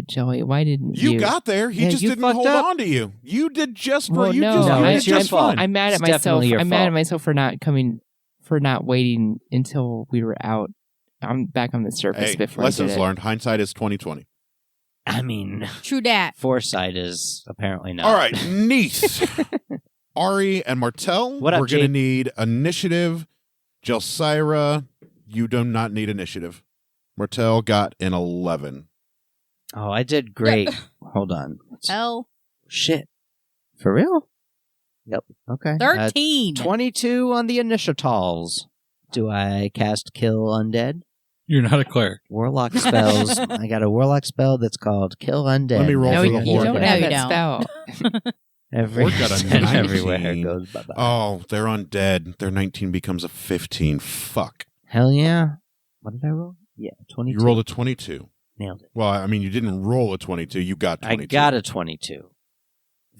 Joey. Why didn't you? You got there. He Yeah, just you didn't fucked hold up. on to you. You did just Well, you no, just, you No, did it's your just fault. fine. I'm mad at It's myself. definitely your I'm mad fault. at myself for not waiting until we were out. I'm back on the surface Hey, before lessons I did it. learned. Hindsight is 20/20. I mean, True dat. foresight is apparently not. All right, Neith, Ari, and Martell. What up, We're going to G? need initiative. Jelsira, you do not need initiative. Martell got an 11. Oh, I did great. Hold on. L Shit. For real? Yep. Okay. 13. 22 on the initiatals. Do I cast Kill Undead? You're not a cleric. Warlock spells. I got a warlock spell that's called Kill Undead. Let me roll No, for you, the you Hoard don't then. No, have you that don't. spell. Every Hoard got a and 19. everywhere goes bye-bye. Oh, they're undead. Their 19 becomes a 15. Fuck. Hell yeah. What did I roll? Yeah, 22. You rolled a 22. Nailed it. Well, I mean, you didn't roll a 22. You got 22. I got a 22.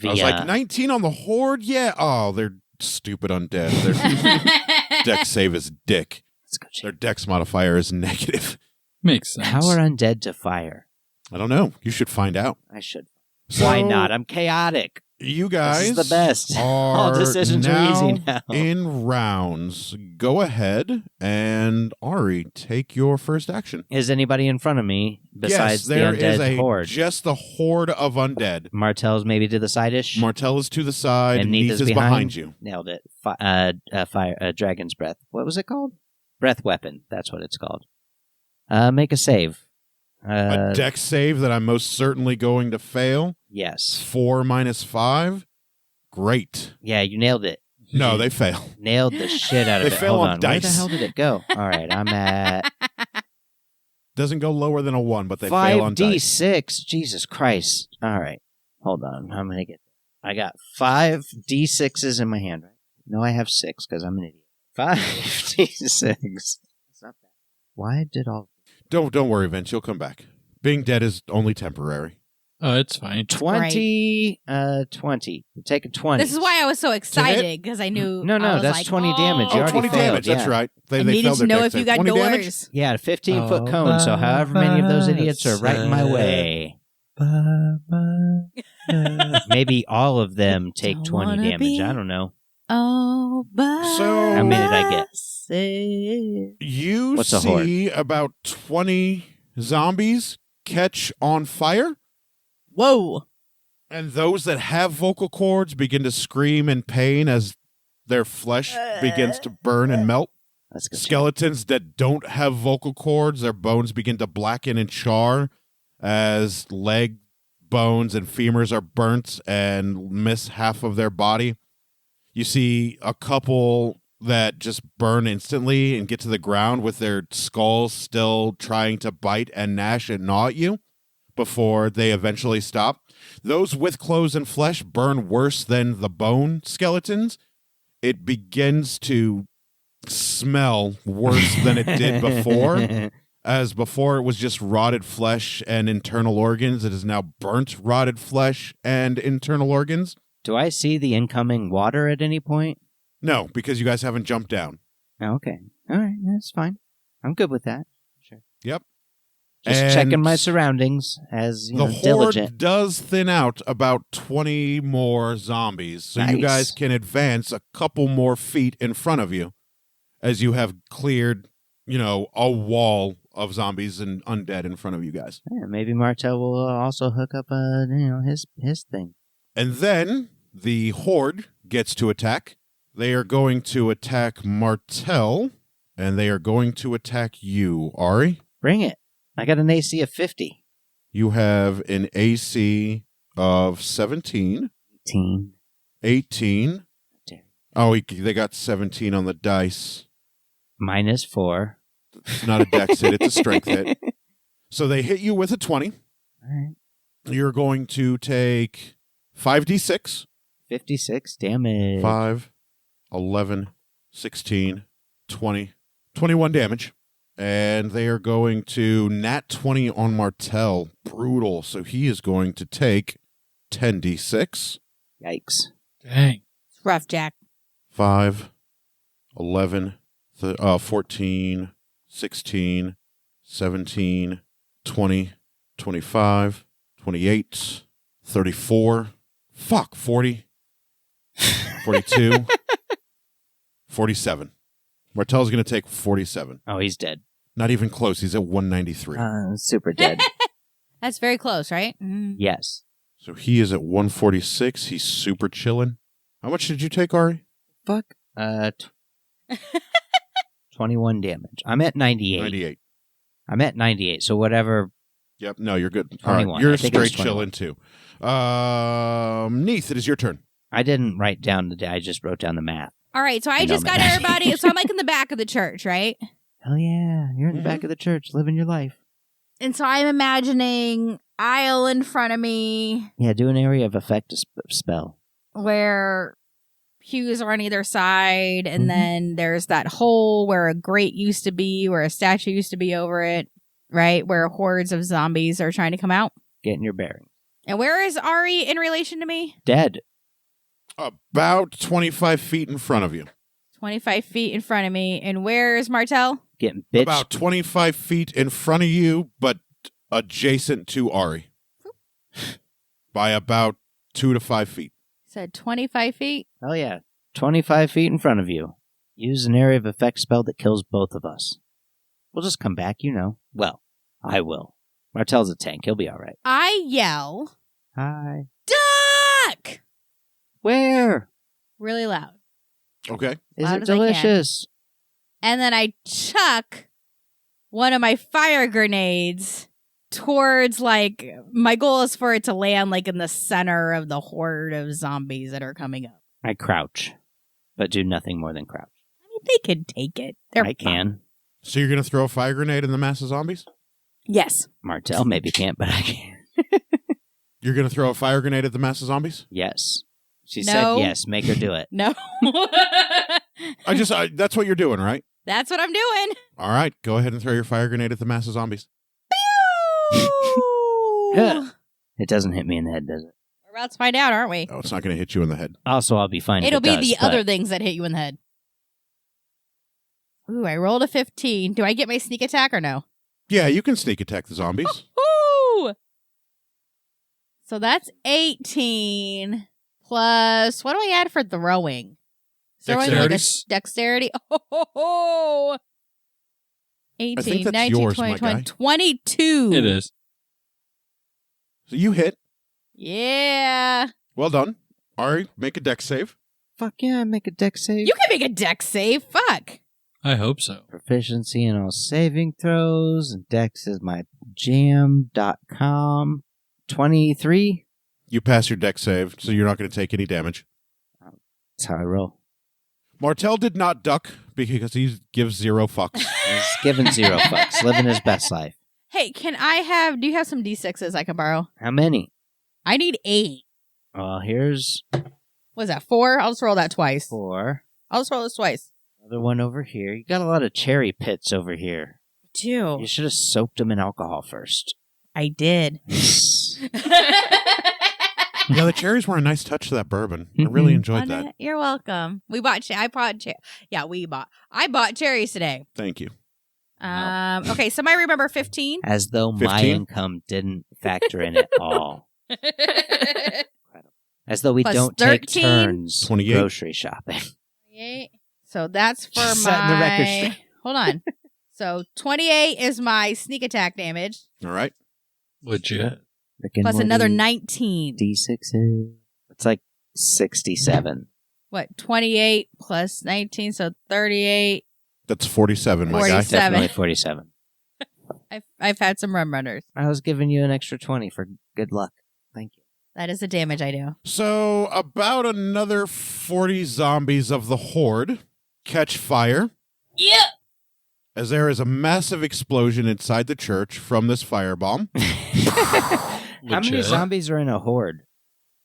I was like, 19 on the Horde? Yeah. Oh, they're stupid undead. Their dex save is dick. Let's go check. Their dex modifier is negative. Makes sense. How are undead to fire? I don't know. You should find out. I should. So, Why not? I'm chaotic. You guys This is the best. are All decisions are easy now. in rounds. Go ahead and Ari, take your first action. Is anybody in front of me besides yes, there the undead is horde? just the horde of undead. Martell's maybe to the side-ish. Martell is to the side, And and Neith Neith is is behind? behind you. Nailed it. Fire. Dragon's breath. What was it called? Breath weapon. That's what it's called. Make a save. A dex save that I'm most certainly going to fail. Yes. 4 minus 5. Great. Yeah, you nailed it. No, they fail. Nailed the shit out of They it. fail Hold on on. Where the dice. hell did it go? All right, I'm at Doesn't go lower than a 1, but they fail on dice. 5d6. Jesus Christ. All right. Hold on. I'm going to get I got 5 d6s in my hand, right? No, I have 6 because I'm an idiot. 5 d6. It's not bad. Why did all... Don't worry, Vince. You'll come back. Being dead is only temporary. Oh, it's fine. 20. 20. You take a 20. This is why I was so excited, because I knew. No, I was that's like, 20 damage. You Oh, already 20 failed, damage. That's yeah. right. I They needed failed to their know dex if you save. got 20 damage? doors. Yeah, 15-foot cone, so however many of those idiots are right in my way. Maybe all of them take Don't 20 wanna damage. be- I don't know. Oh, but So- How many did I get? You What's a horde? see about 20 zombies catch on fire, Whoa. and those that have vocal cords begin to scream in pain as their flesh begins to burn and melt. Let's go. Skeletons that don't have vocal cords, their bones begin to blacken and char as leg bones and femurs are burnt and miss half of their body. You see a couple that just burn instantly and get to the ground with their skulls still trying to bite and gnash and gnaw at you. before they eventually stop. Those with clothes and flesh burn worse than the bone skeletons. It begins to smell worse than it did before. As before it was just rotted flesh and internal organs, it is now burnt rotted flesh and internal organs. Do I see the incoming water at any point? No, because you guys haven't jumped down. Oh, okay. All right, that's fine. I'm good with that. Sure. Yep. Just And checking my surroundings as the horde diligent. does thin out about 20 more zombies, so you Nice. guys can advance a couple more feet in front of you as you have cleared, a wall of zombies and undead in front of you guys. Yeah, maybe Martel will also hook up, his thing. And then the horde gets to attack. They are going to attack Martel, and they are going to attack you, Ari. Bring it. I got an AC of 50. You have an AC of 17. 18. Damn. Oh, they got 17 on the dice. Minus 4. It's not a dex hit, it's a strength hit. So they hit you with a 20. All right. You're going to take 5d6. 56 damage. 5, 11, 16, 20, 21 damage. And they are going to nat 20 on Martel. Brutal. So he is going to take 10d6. Yikes. Dang. It's rough, Jack. 5, 11, 14, 16, 17, 20, 25, 28, 34, 40, 42, 47. Martel's going to take 47. Oh, he's dead. Not even close. He's at 193. Super dead. That's very close, right? Mm. Yes. So he is at 146. He's super chilling. How much did you take, Ari? Fuck. 21 damage. I'm at 98. 98. I'm at 98, so whatever. Yep. No, you're good. All right. 21. You're I think it was straight chilling, too. Neith, it is your turn. I didn't write down the day. I just wrote down the math. All right, so I I know, just got man. everybody. So I'm like in the back of the church, right? Hell yeah. You're in the back of the church living your life. And so I'm imagining aisle in front of me Yeah, do an area of effect spell. where pews are on either side, and Mhm. then there's that hole where a grate used to be, where a statue used to be over it, right? Where hordes of zombies are trying to come out. Getting your bearings. And where is Ari in relation to me? Dead. About 25 feet in front of you. 25 feet in front of me. And where is Martel? Getting bitched. About 25 feet in front of you, but adjacent to Ari. By about 2 to 5 feet. Said 25 feet. Hell yeah. 25 feet in front of you. Use an area of effect spell that kills both of us. We'll just come back, Well, I will. Martel's a tank. He'll be all right. I yell, Hi. duck! Where? Really loud. Okay. Is Loud it as I can. delicious? And then I chuck one of my fire grenades towards, my goal is for it to land, in the center of the horde of zombies that are coming up. I crouch, but do nothing more than crouch. I mean, they can take it. They're I can. So you're going to throw a fire grenade in the mass of zombies? Yes. Martel maybe can't, but I can. You're going to throw a fire grenade at the mass of zombies? Yes. She No. said yes. Make her do it. No. That's what you're doing, right? That's what I'm doing. All right. Go ahead and throw your fire grenade at the mass of zombies. Pew! It doesn't hit me in the head, does it? We're about to find out, aren't we? Oh, it's not going to hit you in the head. Also, I'll be fine. if It'll it be does, the but other things that hit you in the head. Ooh, I rolled a 15. Do I get my sneak attack or no? Yeah, you can sneak attack the zombies. Woo! So that's 18 plus, what do I add for throwing? Throwing like a dexterity. Oh, 18, that's 19, yours, 20, my 20, guy. 22. It is. So you hit. Yeah. Well done. Ari, make a dex save. Fuck yeah, make a dex save. You can make a dex save. Fuck. I hope so. Proficiency in all saving throws, and dex is my jam.com. 23. You pass your dex save, so you're not going to take any damage. That's how I roll. Martel did not duck because he gives 0 fucks. He's given 0 fucks, living his best life. Hey, Hey, do you have some D6s I can borrow? How many? I need 8. Well, here's What is that, 4? I'll just roll that twice. 4. I'll just roll this twice. Another one over here. You got a lot of cherry pits over here. Two. You should have soaked them in alcohol first. I did. Yeah, the cherries were a nice touch to that bourbon. I really enjoyed that. You're welcome. I bought cherries today. Thank you. Okay, somebody remember 15? As though my 15? income didn't factor in at all. As though we Plus don't 13? take turns 28. grocery shopping. 28. So that's for Setting the record my... straight. Hold on. So 28 is my sneak attack All right. Legit. plus another 19. D6s. It's like 67. What? 28 plus 19, so 38. That's 47, my guy. 47. Definitely 47. I've had some rum runners. I was giving you an extra 20 for good luck. Thank you. That is the damage I do. So, about another 40 zombies of the Hoard catch fire Yeah. as there is a massive explosion inside the church from this firebomb. How many Legit. zombies are in a horde?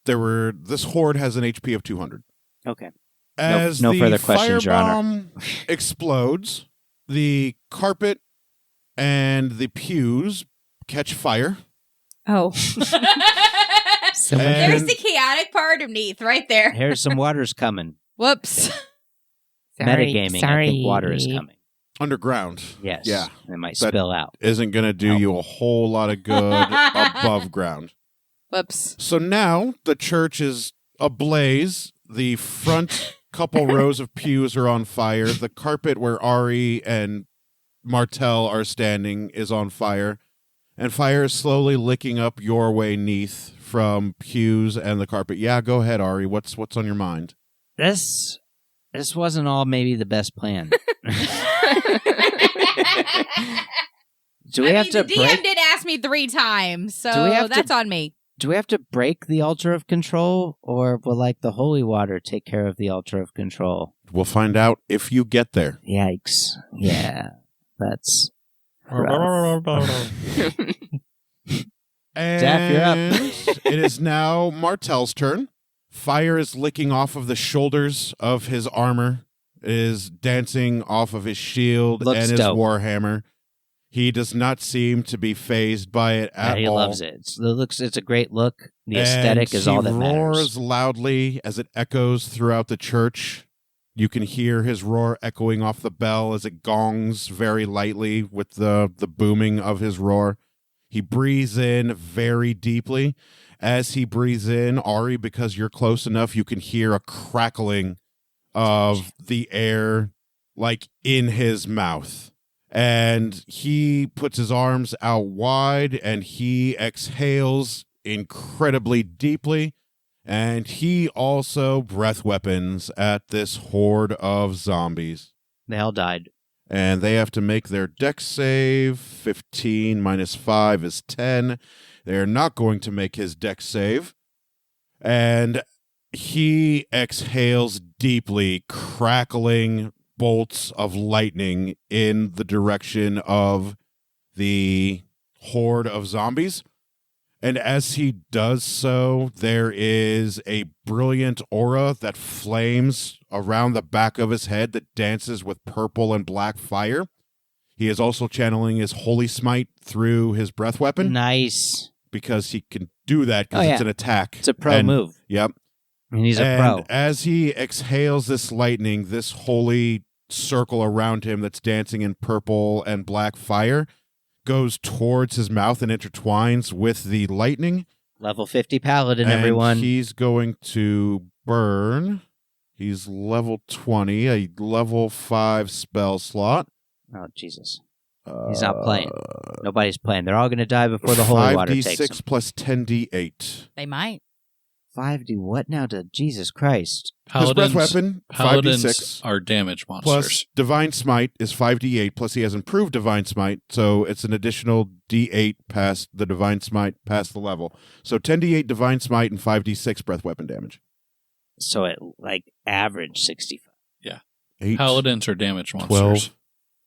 This Hoard has an HP of 200. Okay. As No the further questions, Your Honor. firebomb explodes, the carpet and the pews catch fire. Oh. Someone And- There's the chaotic part of Neith right there. Here's some water's coming. Whoops. Metagaming. Sorry. I think water is coming. Underground Yes. Yeah. It might That- spill out. isn't going to do No. you a whole lot of good above ground. Whoops. So now the church is ablaze. The front couple rows of pews are on fire. The carpet where Ari and Martel are standing is on fire. And fire is slowly licking up your way, Neith, from pews and the carpet. Yeah, go ahead, Ari. What's on your mind? This wasn't all maybe the best plan. Do we have to the DM break? did ask me 3 times, so Do we have to- that's on me. Do we have to break the altar of control, or will like the holy water take care of the altar of control? We'll find out if you get there. Yikes! Yeah, that's rough. And Daff, you're up. it is now Martel's turn. Fire is licking off of the shoulders of his armor, is dancing off of his shield Looks and his dope. warhammer. He does not seem to be phased by it at he all. loves it. It's a great look. The aesthetic is all that He matters. roars loudly as it echoes throughout the church. You can hear his roar echoing off the bell as it gongs very lightly with the booming of his roar. He breathes in very deeply. As he breathes in, Ari, because you're close enough, you can hear a crackling of the air like in his mouth. And he puts his arms out wide and he exhales incredibly deeply. And he also breath weapons at this horde of zombies. They all died. And they have to make their dex save. 15 minus 5 is 10. They're not going to make his dex save. And he exhales deeply, crackling bolts of lightning in the direction of the horde of zombies. And as he does so, there is a brilliant aura that flames around the back of his head that dances with purple and black fire. He is also channeling his holy smite through his breath weapon Nice. because he can do that because Oh, it's yeah. an attack. It's a pro And- move. Yep. And he's a And pro. as he exhales this lightning, this holy circle around him that's dancing in purple and black fire goes towards his mouth and intertwines with the lightning. Level 50 paladin, And everyone. he's going to burn. He's level 20, a level 5 spell slot. Oh, Jesus. He's not playing. Nobody's playing. They're all going to die before the holy 5d6 water takes them. plus 10d8. They might. 5D what now to Jesus Christ? His breath weapon, Paladins 5d6. are damage Plus monsters. Divine Smite is 5d8, plus he has improved Divine Smite, so it's an additional d8 past the Divine Smite, past the level. So 10d8 Divine Smite and 5d6 breath weapon damage. So it like average 65. 8, Paladins are damage monsters. 12,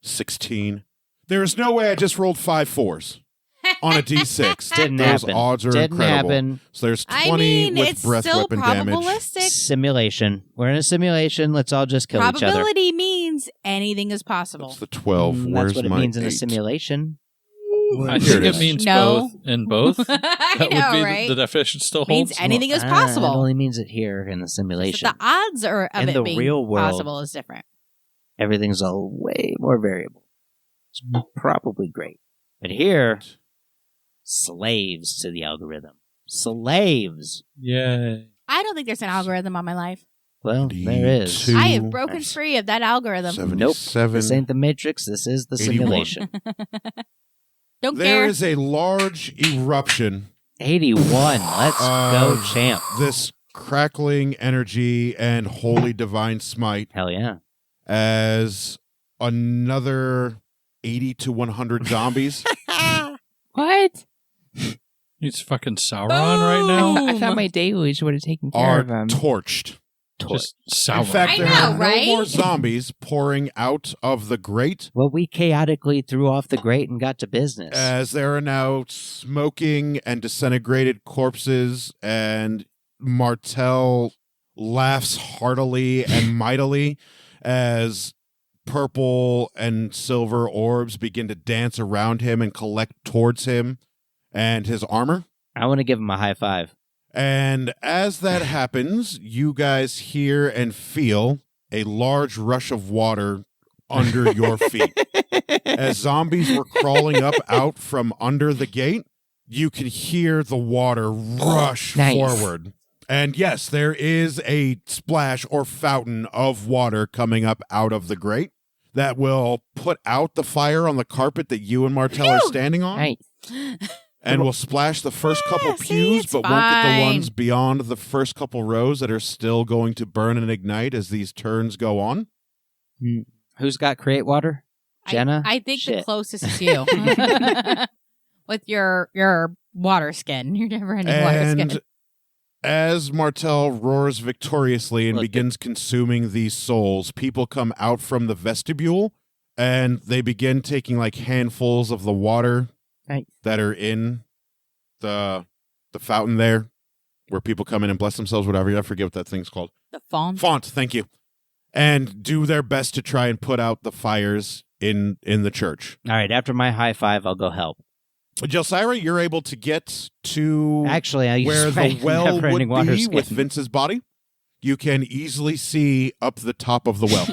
16. There is no way I just rolled 5 4s. on a D6. Didn't Those happen. odds are Didn't incredible. happen. So there's 20 I mean, with it's breath still weapon damage. probabilistic. Simulation. We're in a simulation. Let's all just kill each other. Probability means anything is possible. That's the 12. That's Where's what it my means in a 8? simulation. I Here think it it is. means No. both. In both. I That know, would be right? the definition still means holds. anything is It possible. only means it here in the Just simulation. that the odds of In it the being real world. possible is different. Everything's all way more variable. It's probably great. But here, slaves to the algorithm. Slaves. Yay. I don't think there's an algorithm on my life. Well, there is. 82. I have broken free of that algorithm. 77. This ain't the Matrix. This is the 81. simulation. Don't There care. is a large eruption. 81. Let's go, champ. This crackling energy and holy divine smite Hell yeah. as another 80 to 100 zombies. What? He's fucking Sauron right now. I thought my deluge would have taken care are of him. torched. Just Sauron. In fact, I there know, are right? no more zombies pouring out of the grate, Well, we chaotically threw off the grate and got to business. as there are now smoking and disintegrated corpses, and Martel laughs heartily and mightily as purple and silver orbs begin to dance around him and collect towards him and his armor. I want to give him a high five. And as that happens, you guys hear and feel a large rush of water under your feet. As zombies were crawling up out from under the gate, you can hear the water rush Nice. forward. And yes, there is a splash or fountain of water coming up out of the grate that will put out the fire on the carpet that you and Martel are standing on. Nice. And will splash the first couple see, pews, it's but won't get the fine. ones beyond the first couple rows that are still going to burn and ignite as these turns go on. Who's got create water? Jenna? I think the Shit. closest is you. With your water skin. Your never-ending water And skin. as Martel roars victoriously and Look. begins consuming these souls, people come out from the vestibule and they begin taking like handfuls of the water Nice. that are in the fountain there, where people come in and bless themselves, whatever. I forget what that thing's called. The font. Font, thank you. And do their best to try and put out the fires in the church. All right, after my high five, I'll go help. Jelsira, you're able to get to Actually, I use where my the well would never-ending water be skin. with Vince's body. You can easily see up the top of the well.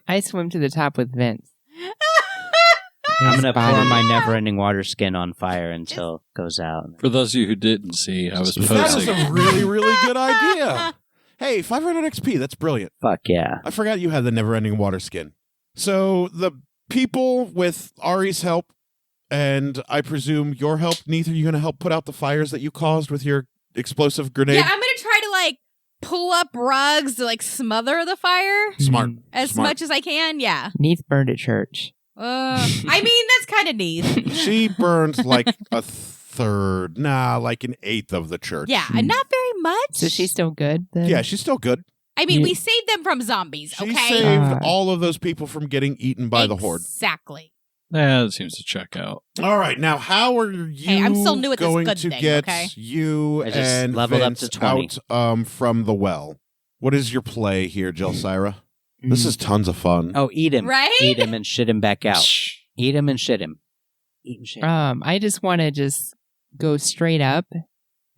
I swim to the top with Vince. I'm His going to body. pour my never-ending water skin on fire until it goes out. For those of you who didn't see, I was That is posing. a really, really good idea. Hey, 500 XP, that's brilliant. Fuck yeah. I forgot you had the never-ending water skin. So the people, with Ari's help, and I presume your help, Neith, are you going to help put out the fires that you caused with your explosive grenade? Yeah, I'm going to try to pull up rugs to smother the fire Smart. as Smart. much as I can. Yeah. Neith burned at church. I mean, that's kind of neat. She burned like a third, like an eighth of the church. Yeah, and not very much. So she's still good then? Yeah, she's still good. I mean, You- we saved them from zombies, She okay? saved all of those people from getting eaten by the Hoard. Exactly. That seems to check out. All right, now how are you Hey, I'm still new at this going good to thing, get okay? you I just and leveled up Vince to 20. out from the well? What is your play here, Jelsira? This is tons of fun. Oh, eat him. Right? Eat him and shit him back out. Eat him and shit him. Eat and shit. I just want to just go straight up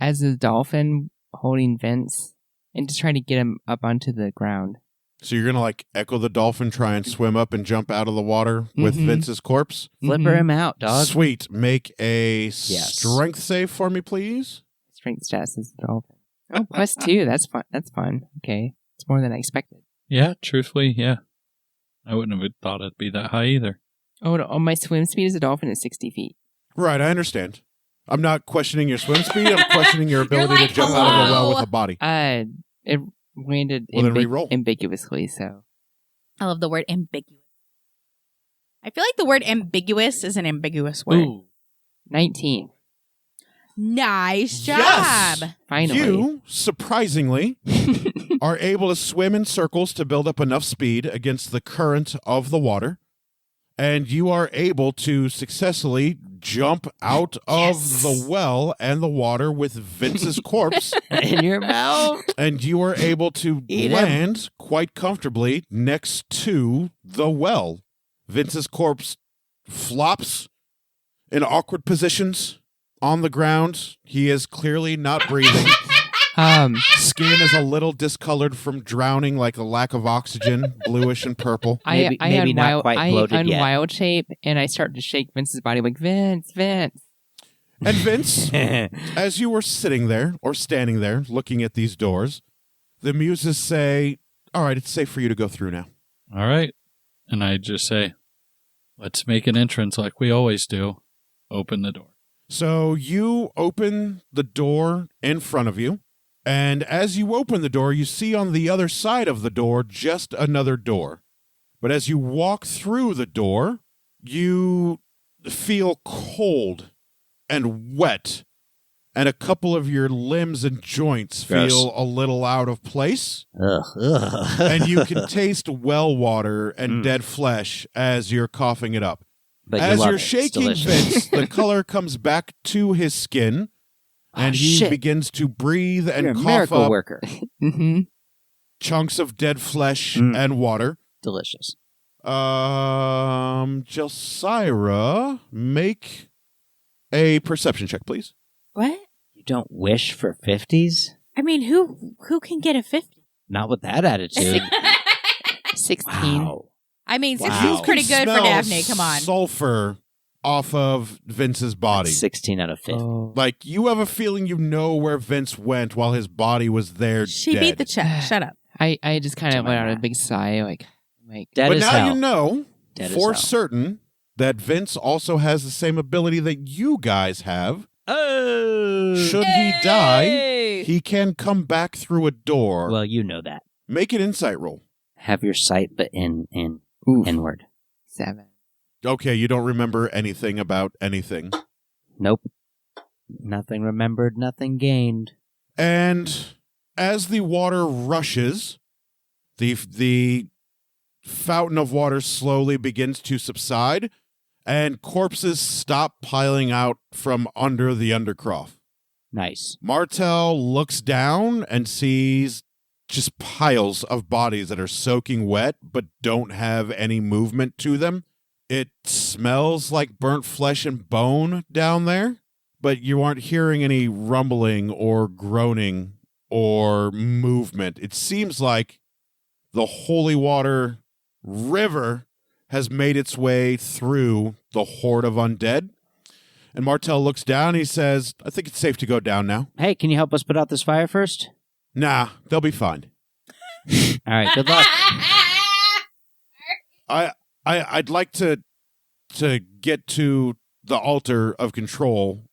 as a dolphin holding Vince and just try to get him up onto the ground. So you're going to echo the dolphin, try and swim up and jump out of the water with Mhm. Vince's corpse? Flipper him out, dog. Sweet. Make a Yes. strength save for me, please. Strength stats as a dolphin. Oh, +2. That's fun. That's fun. Okay. It's more than I expected. Yeah, truthfully, yeah. I wouldn't have thought it'd be that high either. Oh, my swim speed as a dolphin is 60 feet. Right, I understand. I'm not questioning your swim speed. I'm questioning your ability like, to jump out of the well hello? with a body. It landed Well, then re-roll. ambiguously, so. I love the word ambiguous. I feel like the word ambiguous is an ambiguous word. Ooh. 19. Nice job. Yes! Finally. You, surprisingly, are able to swim in circles to build up enough speed against the current of the water. and you are able to successfully jump out of the well and the water with Vince's corpse. In your mouth. And you are able to Eat him. land quite comfortably next to the well. Vince's corpse flops in awkward positions on the ground. He is clearly not breathing. Skin is a little discolored from drowning, like a lack of oxygen, bluish and purple. Maybe not quite bloated yet. Wild shape, and I start to shake Vince's body like, Vince. And Vince, as you were sitting there or standing there looking at these doors, the muses say, all right, it's safe for you to go through now. All right. And I just say, let's make an entrance like we always do. Open the door. So you open the door in front of you. And as you open the door, you see on the other side of the door just another door. But as you walk through the door, you feel cold and wet, and a couple of your limbs and joints feel a little out of place. And you can taste well water and dead flesh as you're coughing it up. But as you're shaking Vince, the color comes back to his skin. And he begins to breathe and You're a cough miracle up worker. chunks of dead flesh and water. Delicious. Jelsira, make a perception check, please. What? You don't wish for 50s? I mean, who can get a 50? Not with that attitude. 16. Wow. I mean, Wow. 16's pretty good for Smell Daphne. Come on. Sulfur off of Vince's body. 16 out of 50. Like, you have a feeling you know where Vince went while his body was there She dead. beat the check. Shut up. I just kind of let out a big sigh, like Dead But as now hell. you know Dead as for hell. certain that Vince also has the same ability that you guys have. Oh! Should he die, he can come back through a door. Well, you know that. Make an insight roll. Have your sight, but inward. 7. Okay, you don't remember anything about anything. Nope. Nothing remembered, nothing gained. And as the water rushes, the fountain of water slowly begins to subside, and corpses stop piling out from under the undercroft. Nice. Martel looks down and sees just piles of bodies that are soaking wet but don't have any movement to them. It smells like burnt flesh and bone down there, but you aren't hearing any rumbling or groaning or movement. It seems like the holy water river has made its way through the horde of undead. And Martel looks down. He says, I think it's safe to go down now. Hey, can you help us put out this fire first? Nah, they'll be fine. All right, good luck. I'd like to get to the altar of control.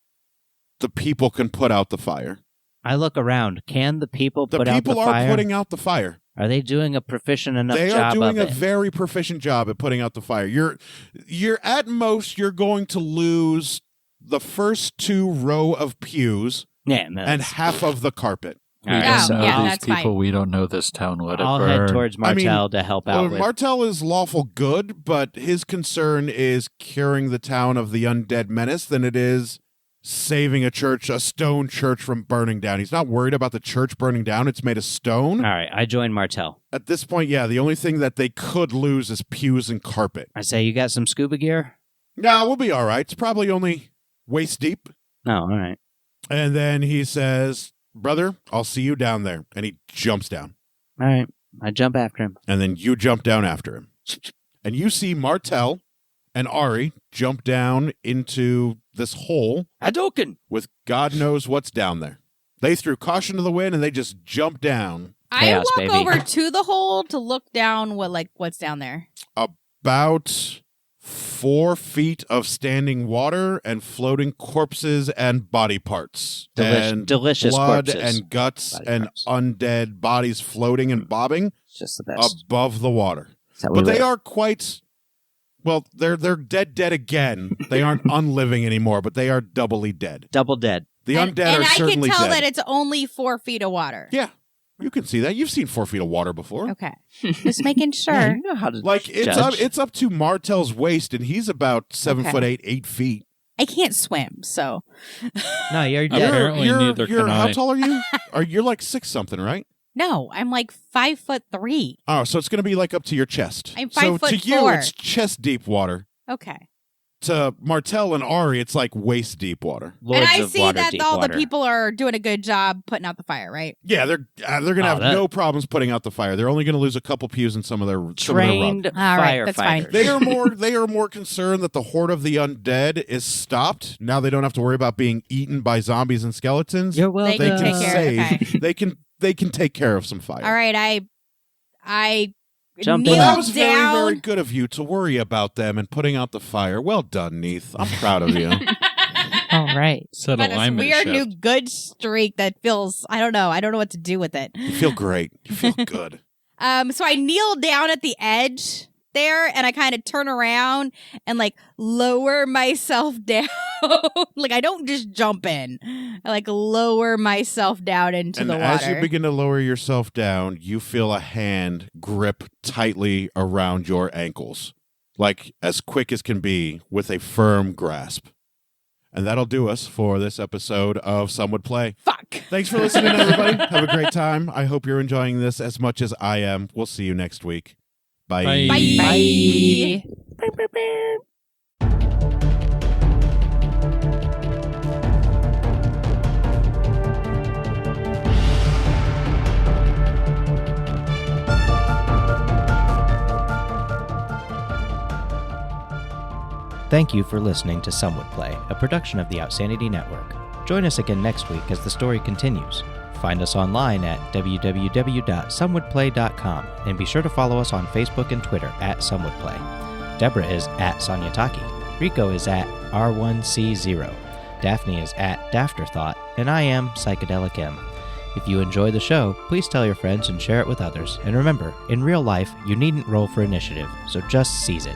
The people can put out the fire. I look around. Can the people The put out the people fire? are putting out the fire. Are they doing a proficient enough They job are doing of a it? very proficient job at putting out the fire. You're at most you're going to lose the first 2 row of pews Yeah, no, and half of the carpet. all Yeah, right, so yeah, these that's people. fine. We don't know this town. Let it I'll burn. head towards Martel to help out with. Martel is lawful good, but his concern is curing the town of the undead menace than it is saving a stone church from burning down. He's not worried about the church burning down. It's made of stone. All right, I join Martel. At this point, yeah, the only thing that they could lose is pews and carpet. I say, you got some scuba gear? No, we'll be all right. It's probably only waist deep. No, all right. And then he says, brother, I'll see you down there. And he jumps down. All right, I jump after him. And then you jump down after him. And you see Martel and Ari jump down into this hole Hadouken! with God knows what's down there. They threw caution to the wind and they just jumped down. Chaos, I walk baby. over to the hole to look down what's down there. About 4 feet of standing water and floating corpses and body parts. and delicious blood corpses. and guts Body and parts. undead bodies floating and bobbing It's just the best. above the water. That's how we But they live. are quite... Well, they're dead again. They aren't unliving anymore, but they are doubly dead. Double dead. The and undead are I can certainly tell dead. that it's only 4 feet of water. Yeah. You can see that. You've seen 4 feet of water before. Okay. Just making sure. Yeah, you know how to Like judge. it's up to Martel's waist, and he's about 7'8", 8 feet. I can't swim, so. No, you're Yeah. dead. Apparently neither can How I. tall are you? You're like 6 something, right? No, I'm like 5'3". Oh, so it's going to be like up to your chest. I'm So to 5'4". you, it's chest deep water. Okay. To Martel and Ari, it's like waist deep water. Lords and I of see water, that deep all water. the people are doing a good job putting out the fire, right? Yeah, they're going to have that- no problems putting out the fire. They're only going to lose a couple pews in some of their Trained rub. All right, that's fine. firefighters. They are more concerned that the horde of the undead is stopped. Now they don't have to worry about being eaten by zombies and skeletons. You're welcome. They They can can take care of it, save. They can take care of some fire. All right, I Jump kneel in. That was very, down. very good of you to worry about them and putting out the fire. Well done, Neith. I'm proud of you. All right. Set Got this alignment weird shift. new good streak that feels, I don't know what to do with it. You feel great. You feel good. So I kneel down at the edge there and I kind of turn around and like lower myself down. Like I don't just jump in. I like lower myself down into And the water. as you begin to lower yourself down, you feel a hand grip tightly around your ankles, like as quick as can be, with a firm grasp. And that'll do us for this episode of Some Would Play. Fuck. Thanks for listening, everybody. Have a great time. I hope you're enjoying this as much as I am. We'll see you next week. Bye. Bye. Bye. Thank you for listening to Some Would Play, a production of the Outsanity Network. Join us again next week as the story continues. Find us online at www.somewouldplay.com and be sure to follow us on Facebook and Twitter at SomeWouldPlay. Deborah is at Sanyataki. Rico is at R1C0. Daphne is at Dafterthought, and I am Psychedelic M. If you enjoy the show, please tell your friends and share it with others. And remember, in real life, you needn't roll for initiative, so just seize it.